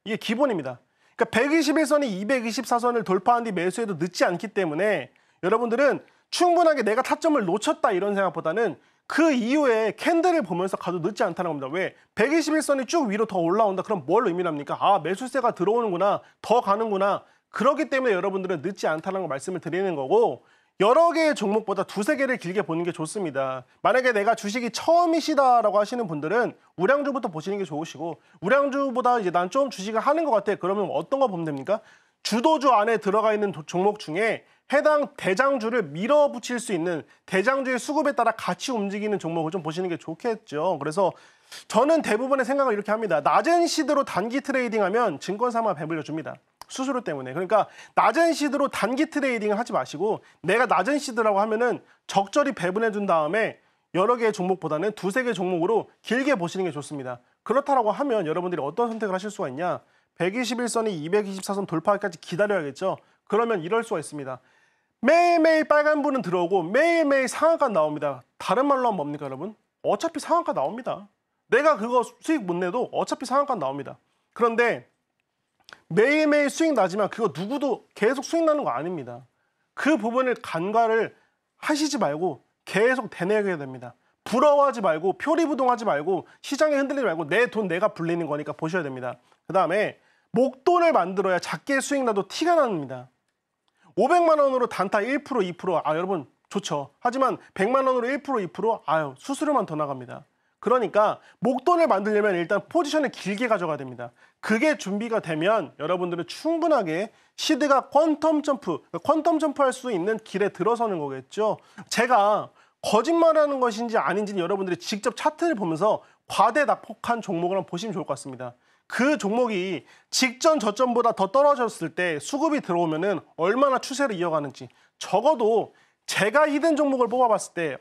이게 기본입니다. 그러니까 121선이 224선을 돌파한 뒤 매수해도 늦지 않기 때문에 여러분들은 충분하게 내가 타점을 놓쳤다 이런 생각보다는 그 이후에 캔들을 보면서 가도 늦지 않다는 겁니다. 왜? 121선이 쭉 위로 더 올라온다. 그럼 뭘 의미합니까? 아, 매수세가 들어오는구나. 더 가는구나. 그렇기 때문에 여러분들은 늦지 않다는 걸 말씀을 드리는 거고 여러 개의 종목보다 두세 개를 길게 보는 게 좋습니다. 만약에 내가 주식이 처음이시다라고 하시는 분들은 우량주부터 보시는 게 좋으시고 우량주보다 이제 난 좀 주식을 하는 것 같아. 그러면 어떤 거 보면 됩니까? 주도주 안에 들어가 있는 종목 중에 해당 대장주를 밀어붙일 수 있는 대장주의 수급에 따라 같이 움직이는 종목을 좀 보시는 게 좋겠죠. 그래서 저는 대부분의 생각을 이렇게 합니다. 낮은 시드로 단기 트레이딩하면 증권사만 배불려줍니다. 수수료 때문에. 그러니까 낮은 시드로 단기 트레이딩을 하지 마시고 내가 낮은 시드라고 하면은 적절히 배분해 준 다음에 여러 개의 종목보다는 두세 개 종목으로 길게 보시는 게 좋습니다. 그렇다라고 하면 여러분들이 어떤 선택을 하실 수가 있냐? 121선이 224선 돌파까지 기다려야겠죠. 그러면 이럴 수가 있습니다. 매일매일 빨간불은 들어오고 매일매일 상한가 나옵니다. 다른 말로 하면 뭡니까 여러분? 어차피 상한가 나옵니다. 내가 그거 수익 못 내도 어차피 상한가 나옵니다. 그런데 매일매일 수익 나지만 그거 누구도 계속 수익 나는 거 아닙니다. 그 부분을 간과를 하시지 말고 계속 되뇌게 됩니다. 부러워하지 말고 표리부동하지 말고 시장에 흔들리지 말고 내 돈 내가 불리는 거니까 보셔야 됩니다. 그 다음에 목돈을 만들어야 작게 수익 나도 티가 납니다. 500만 원으로 단타 1%, 2% 여러분 좋죠. 하지만 100만 원으로 1%, 2% 수수료만 더 나갑니다. 그러니까 목돈을 만들려면 일단 포지션을 길게 가져가야 됩니다. 그게 준비가 되면 여러분들은 충분하게 시드가 퀀텀 점프 할 수 있는 길에 들어서는 거겠죠. 제가 거짓말하는 것인지 아닌지는 여러분들이 직접 차트를 보면서 과대 낙폭한 종목을 한번 보시면 좋을 것 같습니다. 그 종목이 직전 저점보다 더 떨어졌을 때 수급이 들어오면은 얼마나 추세를 이어가는지 적어도 제가 이든 종목을 뽑아봤을 때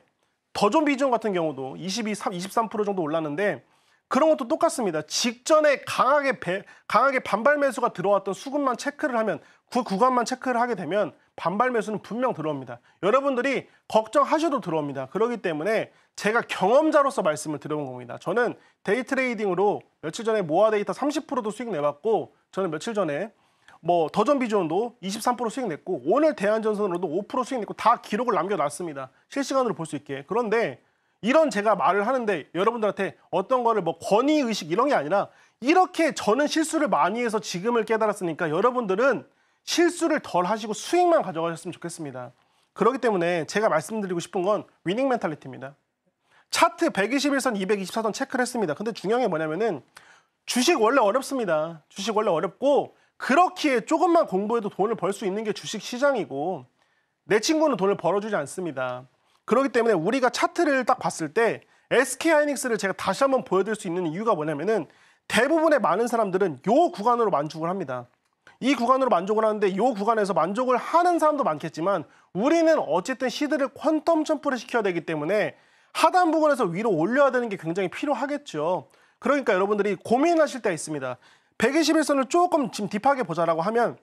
더존 비전 같은 경우도 23% 정도 올랐는데 그런 것도 똑같습니다. 직전에 강하게 반발 매수가 들어왔던 수급만 체크를 하면 그 구간만 체크를 하게 되면 반발 매수는 분명 들어옵니다. 여러분들이 걱정하셔도 들어옵니다. 그렇기 때문에 제가 경험자로서 말씀을 드려본 겁니다. 저는 데이 트레이딩으로 며칠 전에 모아 데이터 30%도 수익 내봤고 저는 며칠 전에 더존 비전도 23% 수익 냈고 오늘 대한전선으로도 5% 수익 냈고 다 기록을 남겨놨습니다. 실시간으로 볼 수 있게. 그런데 이런 제가 말을 하는데 여러분들한테 어떤 거를 권위의식 이런 게 아니라 이렇게 저는 실수를 많이 해서 지금을 깨달았으니까 여러분들은 실수를 덜 하시고 수익만 가져가셨으면 좋겠습니다. 그렇기 때문에 제가 말씀드리고 싶은 건 위닝 멘탈리티입니다. 차트 121선, 224선 체크를 했습니다. 근데 중요한 게 뭐냐면은 주식 원래 어렵습니다. 주식 원래 어렵고 그렇기에 조금만 공부해도 돈을 벌 수 있는 게 주식 시장이고 내 친구는 돈을 벌어주지 않습니다. 그렇기 때문에 우리가 차트를 딱 봤을 때 SK하이닉스를 제가 다시 한번 보여드릴 수 있는 이유가 뭐냐면은 대부분의 많은 사람들은 이 구간으로 만족을 합니다. 이 구간으로 만족을 하는데 이 구간에서 만족을 하는 사람도 많겠지만 우리는 어쨌든 시드를 퀀텀 점프를 시켜야 되기 때문에 하단 부분에서 위로 올려야 되는 게 굉장히 필요하겠죠. 그러니까 여러분들이 고민하실 때가 있습니다. 121선을 조금 지금 딥하게 보자라고 하면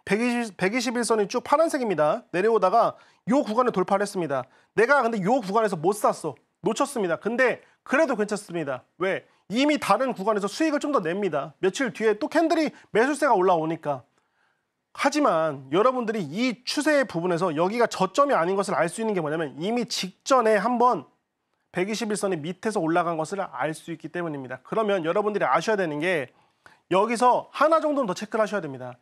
121선이 쭉 파란색입니다. 내려오다가 이 구간을 돌파를 했습니다. 내가 근데 이 구간에서 못 샀어. 놓쳤습니다. 근데 그래도 괜찮습니다. 왜? 이미 다른 구간에서 수익을 좀 더 냅니다. 며칠 뒤에 또 캔들이 매수세가 올라오니까. 하지만 여러분들이 이 추세의 부분에서 여기가 저점이 아닌 것을 알 수 있는 게 뭐냐면 이미 직전에 한번 121선이 밑에서 올라간 것을 알 수 있기 때문입니다. 그러면 여러분들이 아셔야 되는 게 여기서 하나 정도는 더 체크를 하셔야 됩니다.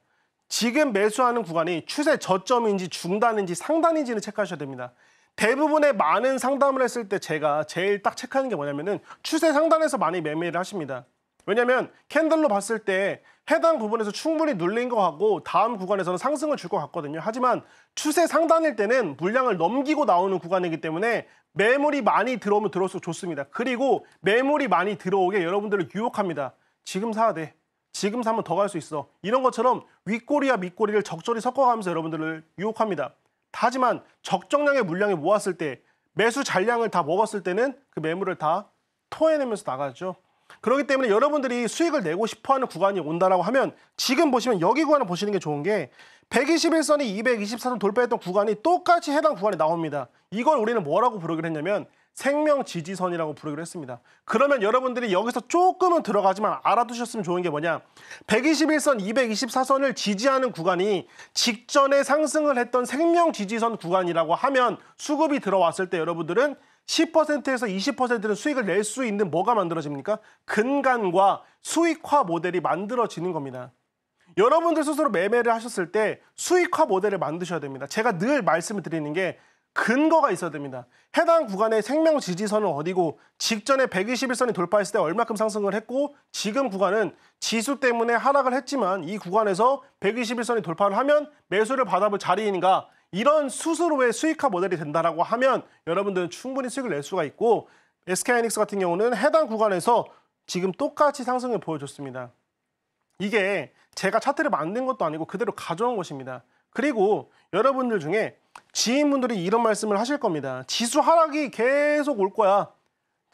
지금 매수하는 구간이 추세 저점인지 중단인지 상단인지는 체크하셔야 됩니다. 대부분의 많은 상담을 했을 때 제가 제일 딱 체크하는 게 뭐냐면은 추세 상단에서 많이 매매를 하십니다. 왜냐면 캔들로 봤을 때 해당 부분에서 충분히 눌린 것 같고 다음 구간에서는 상승을 줄 것 같거든요. 하지만 추세 상단일 때는 물량을 넘기고 나오는 구간이기 때문에 매물이 많이 들어오면 들어올수록 좋습니다. 그리고 매물이 많이 들어오게 여러분들을 유혹합니다. 지금 사야 돼. 지금 사면 더 갈 수 있어. 이런 것처럼 윗꼬리와 밑꼬리를 적절히 섞어가면서 여러분들을 유혹합니다. 하지만 적정량의 물량을 모았을 때 매수 잔량을 다 먹었을 때는 그 매물을 다 토해내면서 나가죠. 그렇기 때문에 여러분들이 수익을 내고 싶어하는 구간이 온다라고 하면 지금 보시면 여기 구간을 보시는 게 좋은 게 121선이 224선 돌파했던 구간이 똑같이 해당 구간이 나옵니다. 이걸 우리는 뭐라고 부르기로 했냐면 생명 지지선이라고 부르기로 했습니다. 그러면 여러분들이 여기서 조금은 들어가지만 알아두셨으면 좋은 게 뭐냐, 121선, 224선을 지지하는 구간이 직전에 상승을 했던 생명 지지선 구간이라고 하면 수급이 들어왔을 때 여러분들은 10%에서 20%는 수익을 낼 수 있는 뭐가 만들어집니까? 근간과 수익화 모델이 만들어지는 겁니다. 여러분들 스스로 매매를 하셨을 때 수익화 모델을 만드셔야 됩니다. 제가 늘 말씀을 드리는 게 근거가 있어야 됩니다. 해당 구간의 생명 지지선은 어디고 직전에 121선이 돌파했을 때 얼마큼 상승을 했고 지금 구간은 지수 때문에 하락을 했지만 이 구간에서 121선이 돌파를 하면 매수를 받아볼 자리인가, 이런 스스로의 수익화 모델이 된다라고 하면 여러분들은 충분히 수익을 낼 수가 있고 SK하이닉스 같은 경우는 해당 구간에서 지금 똑같이 상승을 보여줬습니다. 이게 제가 차트를 만든 것도 아니고 그대로 가져온 것입니다. 그리고 여러분들 중에 지인분들이 이런 말씀을 하실 겁니다. 지수 하락이 계속 올 거야.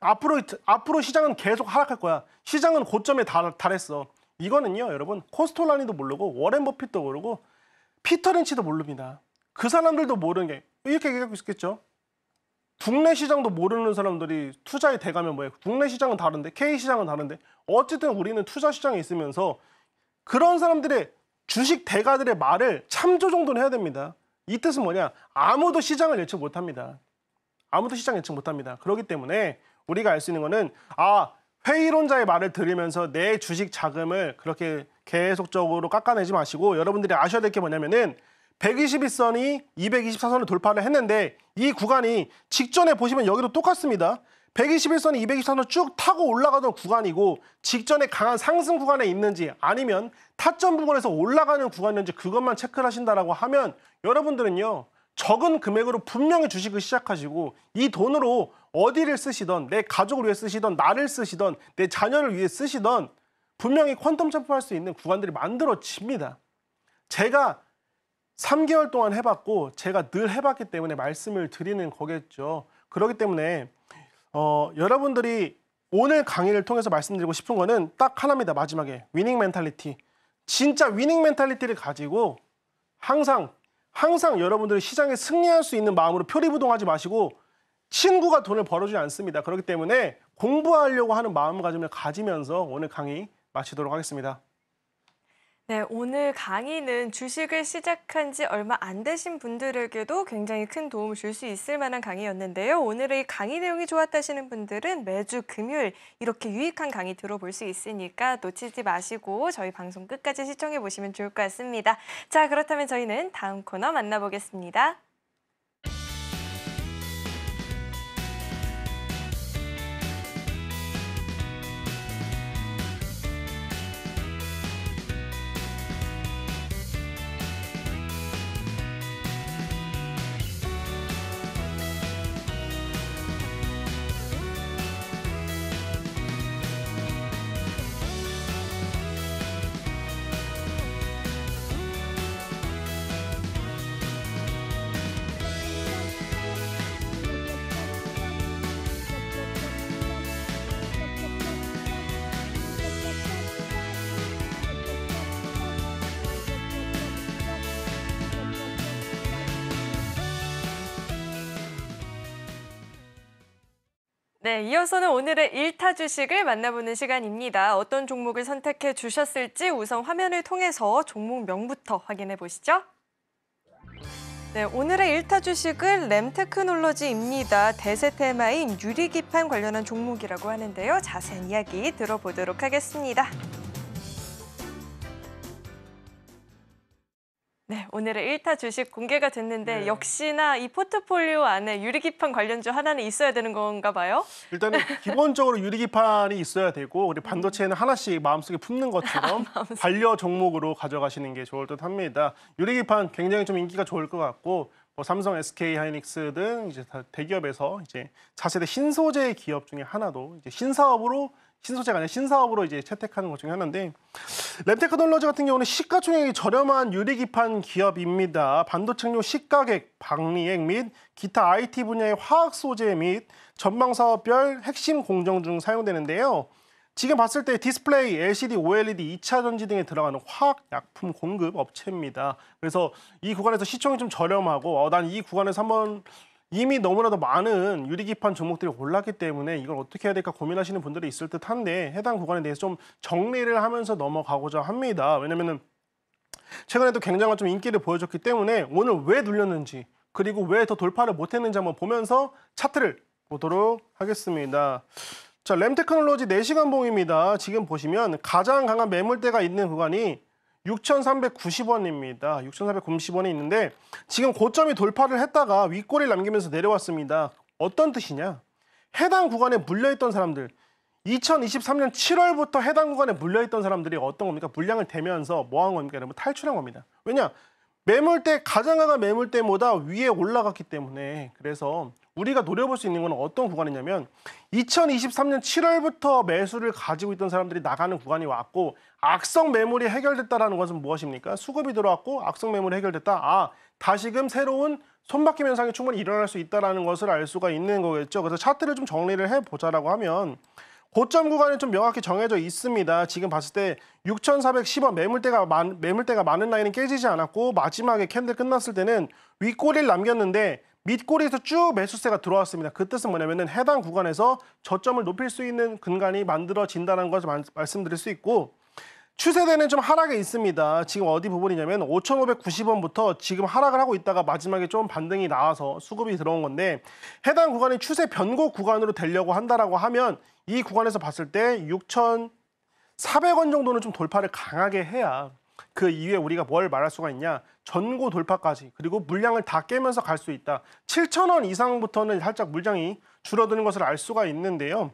앞으로 시장은 계속 하락할 거야. 시장은 고점에 달했어. 이거는요, 여러분, 코스톨라니도 모르고 워렌 버핏도 모르고 피터 린치도 모릅니다. 그 사람들도 모르는 게 이렇게 얘기하고 있겠죠. 국내 시장도 모르는 사람들이 투자에 대가면 뭐예요? 국내 시장은 다른데 K시장은 다른데 어쨌든 우리는 투자 시장에 있으면서 그런 사람들의 주식 대가들의 말을 참조 정도는 해야 됩니다. 이 뜻은 뭐냐? 아무도 시장을 예측 못합니다. 아무도 시장 예측 못합니다. 그렇기 때문에 우리가 알 수 있는 거는 회의론자의 말을 들으면서 내 주식 자금을 그렇게 계속적으로 깎아내지 마시고 여러분들이 아셔야 될 게 뭐냐면은 121선이 224선을 돌파를 했는데 이 구간이 직전에 보시면 여기도 똑같습니다. 121선이 224선을 쭉 타고 올라가던 구간이고 직전에 강한 상승 구간에 있는지 아니면 타점 부분에서 올라가는 구간인지 그것만 체크를 하신다라고 하면 여러분들은요, 적은 금액으로 분명히 주식을 시작하시고 이 돈으로 어디를 쓰시던, 내 가족을 위해 쓰시던, 나를 쓰시던, 내 자녀를 위해 쓰시던 분명히 퀀텀 점프할 수 있는 구간들이 만들어집니다. 제가 3개월 동안 해봤고 제가 늘 해봤기 때문에 말씀을 드리는 거겠죠. 그렇기 때문에 여러분들이 오늘 강의를 통해서 말씀드리고 싶은 거는 딱 하나입니다. 마지막에 위닝 멘탈리티. 진짜 위닝 멘탈리티를 가지고 항상 여러분들이 시장에 승리할 수 있는 마음으로 표리부동하지 마시고, 친구가 돈을 벌어주지 않습니다. 그렇기 때문에 공부하려고 하는 마음가짐을 가지면서 오늘 강의 마치도록 하겠습니다. 네, 오늘 강의는 주식을 시작한 지 얼마 안 되신 분들에게도 굉장히 큰 도움을 줄 수 있을 만한 강의였는데요. 오늘의 강의 내용이 좋았다시는 분들은 매주 금요일 이렇게 유익한 강의 들어볼 수 있으니까 놓치지 마시고 저희 방송 끝까지 시청해 보시면 좋을 것 같습니다. 자, 그렇다면 저희는 다음 코너 만나보겠습니다. 네, 이어서는 오늘의 1타 주식을 만나보는 시간입니다. 어떤 종목을 선택해 주셨을지 우선 화면을 통해서 종목명부터 확인해 보시죠. 네, 오늘의 1타 주식은 램테크놀로지입니다. 대세 테마인 유리기판 관련한 종목이라고 하는데요. 자세한 이야기 들어보도록 하겠습니다. 네, 오늘 오늘의 1타 주식 공개가 됐는데 네. 역시나 이 포트폴리오 안에 유리기판 관련주 하나는 있어야 되는 건가 봐요? 일단은 기본적으로 유리기판이 있어야 되고 우리 반도체는 하나씩 마음속에 품는 것처럼 반려 종목으로 가져가시는 게 좋을 듯합니다. 유리기판 굉장히 좀 인기가 좋을 것 같고 뭐 삼성, SK 하이닉스 등 이제 다 대기업에서 이제 차세대 신소재 기업 중에 하나도 이제 신소재가 아니라 신사업으로 이제 채택하는 것 중에 하나인데 램테크놀로지 같은 경우는 시가총액이 저렴한 유리기판 기업입니다. 반도체용 시가객, 박리액 및 기타 IT 분야의 화학 소재 및 전방 사업별 핵심 공정 중 사용되는데요. 지금 봤을 때 디스플레이, LCD, OLED, 2차 전지 등에 들어가는 화학 약품 공급 업체입니다. 그래서 이 구간에서 시총이 좀 저렴하고 난 이 구간에서 한번 이미 너무나도 많은 유리기판 종목들이 올랐기 때문에 이걸 어떻게 해야 될까 고민하시는 분들이 있을 듯한데 해당 구간에 대해서 좀 정리를 하면서 넘어가고자 합니다. 왜냐면은 최근에도 굉장한 좀 인기를 보여줬기 때문에 오늘 왜 눌렸는지 그리고 왜 더 돌파를 못했는지 한번 보면서 차트를 보도록 하겠습니다. 자, 램테크놀로지 4시간 봉입니다. 지금 보시면 가장 강한 매물대가 있는 구간이 6,390원입니다. 6,490원이 있는데 지금 고점이 돌파를 했다가 윗꼬리를 남기면서 내려왔습니다. 어떤 뜻이냐? 해당 구간에 물려있던 사람들 2023년 7월부터 해당 구간에 물려있던 사람들이 어떤 겁니까? 물량을 대면서 뭐 한 겁니까? 여러분 탈출한 겁니다. 왜냐? 매물대 가장 강한 매물대보다 위에 올라갔기 때문에 그래서 우리가 노려볼 수 있는 건 어떤 구간이냐면 2023년 7월부터 매수를 가지고 있던 사람들이 나가는 구간이 왔고 악성 매물이 해결됐다는 것은 무엇입니까? 수급이 들어왔고 악성 매물이 해결됐다. 다시금 새로운 손바뀜 현상이 충분히 일어날 수 있다는 것을 알 수가 있는 거겠죠. 그래서 차트를 좀 정리를 해보자라고 하면 고점 구간은 좀 명확히 정해져 있습니다. 지금 봤을 때 6,410원 매물대가 많은 라인은 깨지지 않았고 마지막에 캔들 끝났을 때는 윗꼬리를 남겼는데 밑꼬리에서 쭉 매수세가 들어왔습니다. 그 뜻은 뭐냐면은 해당 구간에서 저점을 높일 수 있는 근간이 만들어진다는 것을 말씀드릴 수 있고 추세대는 좀 하락에 있습니다. 지금 어디 부분이냐면 5,590원부터 지금 하락을 하고 있다가 마지막에 좀 반등이 나와서 수급이 들어온 건데 해당 구간이 추세 변곡 구간으로 되려고 한다라고 하면 이 구간에서 봤을 때 6,400원 정도는 좀 돌파를 강하게 해야 그 이후에 우리가 뭘 말할 수가 있냐? 전고 돌파까지 그리고 물량을 다 깨면서 갈 수 있다. 7,000원 이상부터는 살짝 물량이 줄어드는 것을 알 수가 있는데요.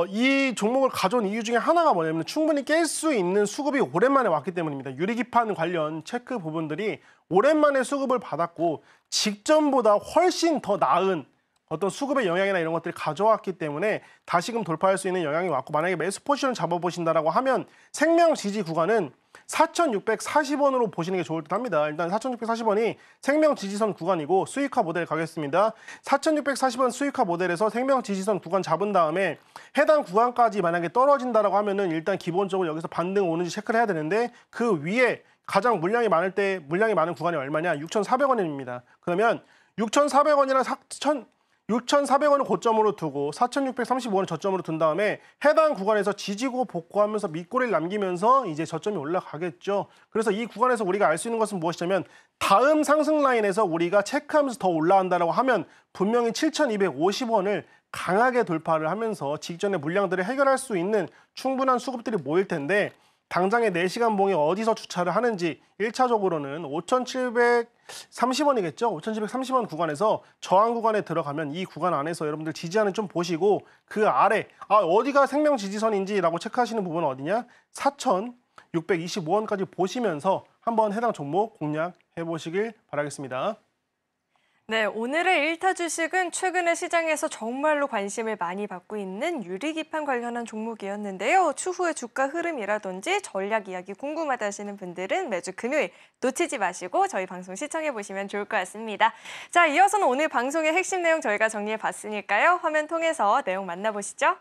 이 종목을 가져온 이유 중에 하나가 뭐냐면 충분히 깰 수 있는 수급이 오랜만에 왔기 때문입니다. 유리기판 관련 체크 부분들이 오랜만에 수급을 받았고 직전보다 훨씬 더 나은 어떤 수급의 영향이나 이런 것들이 가져왔기 때문에 다시금 돌파할 수 있는 영향이 왔고 만약에 매수 포지션을 잡아보신다라고 하면 생명 지지 구간은 4,640원으로 보시는 게 좋을 듯 합니다. 일단 4,640원이 생명 지지선 구간이고 수익화 모델 가겠습니다. 4,640원 수익화 모델에서 생명 지지선 구간 잡은 다음에 해당 구간까지 만약에 떨어진다라고 하면은 일단 기본적으로 여기서 반등 오는지 체크를 해야 되는데 그 위에 가장 물량이 많은 구간이 얼마냐? 6,400원입니다. 그러면 6,400원이랑 6,400원을 고점으로 두고 4,635원을 저점으로 둔 다음에 해당 구간에서 지지고 복구하면서 밑꼬리를 남기면서 이제 저점이 올라가겠죠. 그래서 이 구간에서 우리가 알 수 있는 것은 무엇이냐면 다음 상승 라인에서 우리가 체크하면서 더 올라간다고 하면 분명히 7,250원을 강하게 돌파를 하면서 직전의 물량들을 해결할 수 있는 충분한 수급들이 모일 텐데 당장의 4시간 봉이 어디서 주차를 하는지 1차적으로는 5,730원이겠죠. 5,730원 구간에서 저항 구간에 들어가면 이 구간 안에서 여러분들 지지하는 좀 보시고 그 아래 어디가 생명 지지선인지라고 체크하시는 부분은 어디냐? 4,625원까지 보시면서 한번 해당 종목 공략해 보시길 바라겠습니다. 네, 오늘의 1타 주식은 최근에 시장에서 정말로 관심을 많이 받고 있는 유리기판 관련한 종목이었는데요. 추후의 주가 흐름이라든지 전략 이야기 궁금하다 하시는 분들은 매주 금요일 놓치지 마시고 저희 방송 시청해 보시면 좋을 것 같습니다. 자, 이어서는 오늘 방송의 핵심 내용 저희가 정리해 봤으니까요. 화면 통해서 내용 만나보시죠.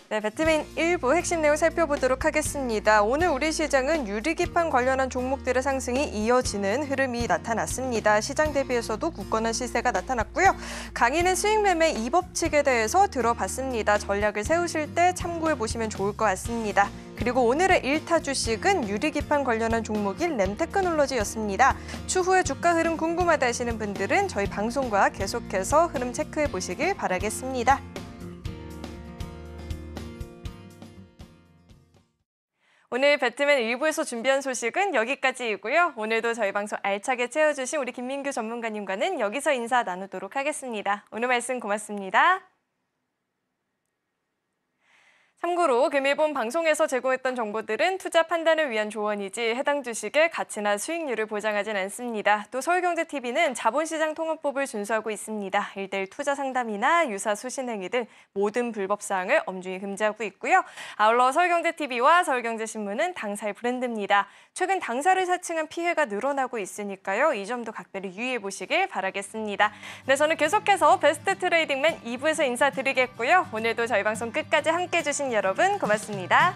네, 배트맨 1부 핵심 내용 살펴보도록 하겠습니다. 오늘 우리 시장은 유리기판 관련한 종목들의 상승이 이어지는 흐름이 나타났습니다. 시장 대비해서도 굳건한 시세가 나타났고요. 강의는 수익 매매 2법칙에 대해서 들어봤습니다. 전략을 세우실 때 참고해 보시면 좋을 것 같습니다. 그리고 오늘의 1타 주식은 유리기판 관련한 종목인 램테크놀로지였습니다. 추후의 주가 흐름 궁금하다 하시는 분들은 저희 방송과 계속해서 흐름 체크해 보시길 바라겠습니다. 오늘 배트맨 1부에서 준비한 소식은 여기까지이고요. 오늘도 저희 방송 알차게 채워주신 우리 김민규 전문가님과는 여기서 인사 나누도록 하겠습니다. 오늘 말씀 고맙습니다. 참고로 금일본 방송에서 제공했던 정보들은 투자 판단을 위한 조언이지 해당 주식의 가치나 수익률을 보장하진 않습니다. 또 서울경제TV는 자본시장 통합법을 준수하고 있습니다. 1:1 투자 상담이나 유사 수신 행위 등 모든 불법 사항을 엄중히 금지하고 있고요. 아울러 서울경제TV와 서울경제신문은 당사의 브랜드입니다. 최근 당사를 사칭한 피해가 늘어나고 있으니까요. 이 점도 각별히 유의해 보시길 바라겠습니다. 네, 저는 계속해서 베스트 트레이딩맨 2부에서 인사드리겠고요. 오늘도 저희 방송 끝까지 함께해 주신 여러분 고맙습니다.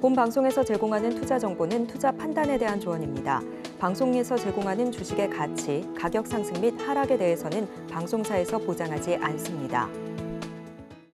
본 방송에서 제공하는 투자 정보는 투자 판단에 대한 조언입니다. 방송에서 제공하는 주식의 가치, 가격 상승 및 하락에 대해서는 방송사에서 보장하지 않습니다.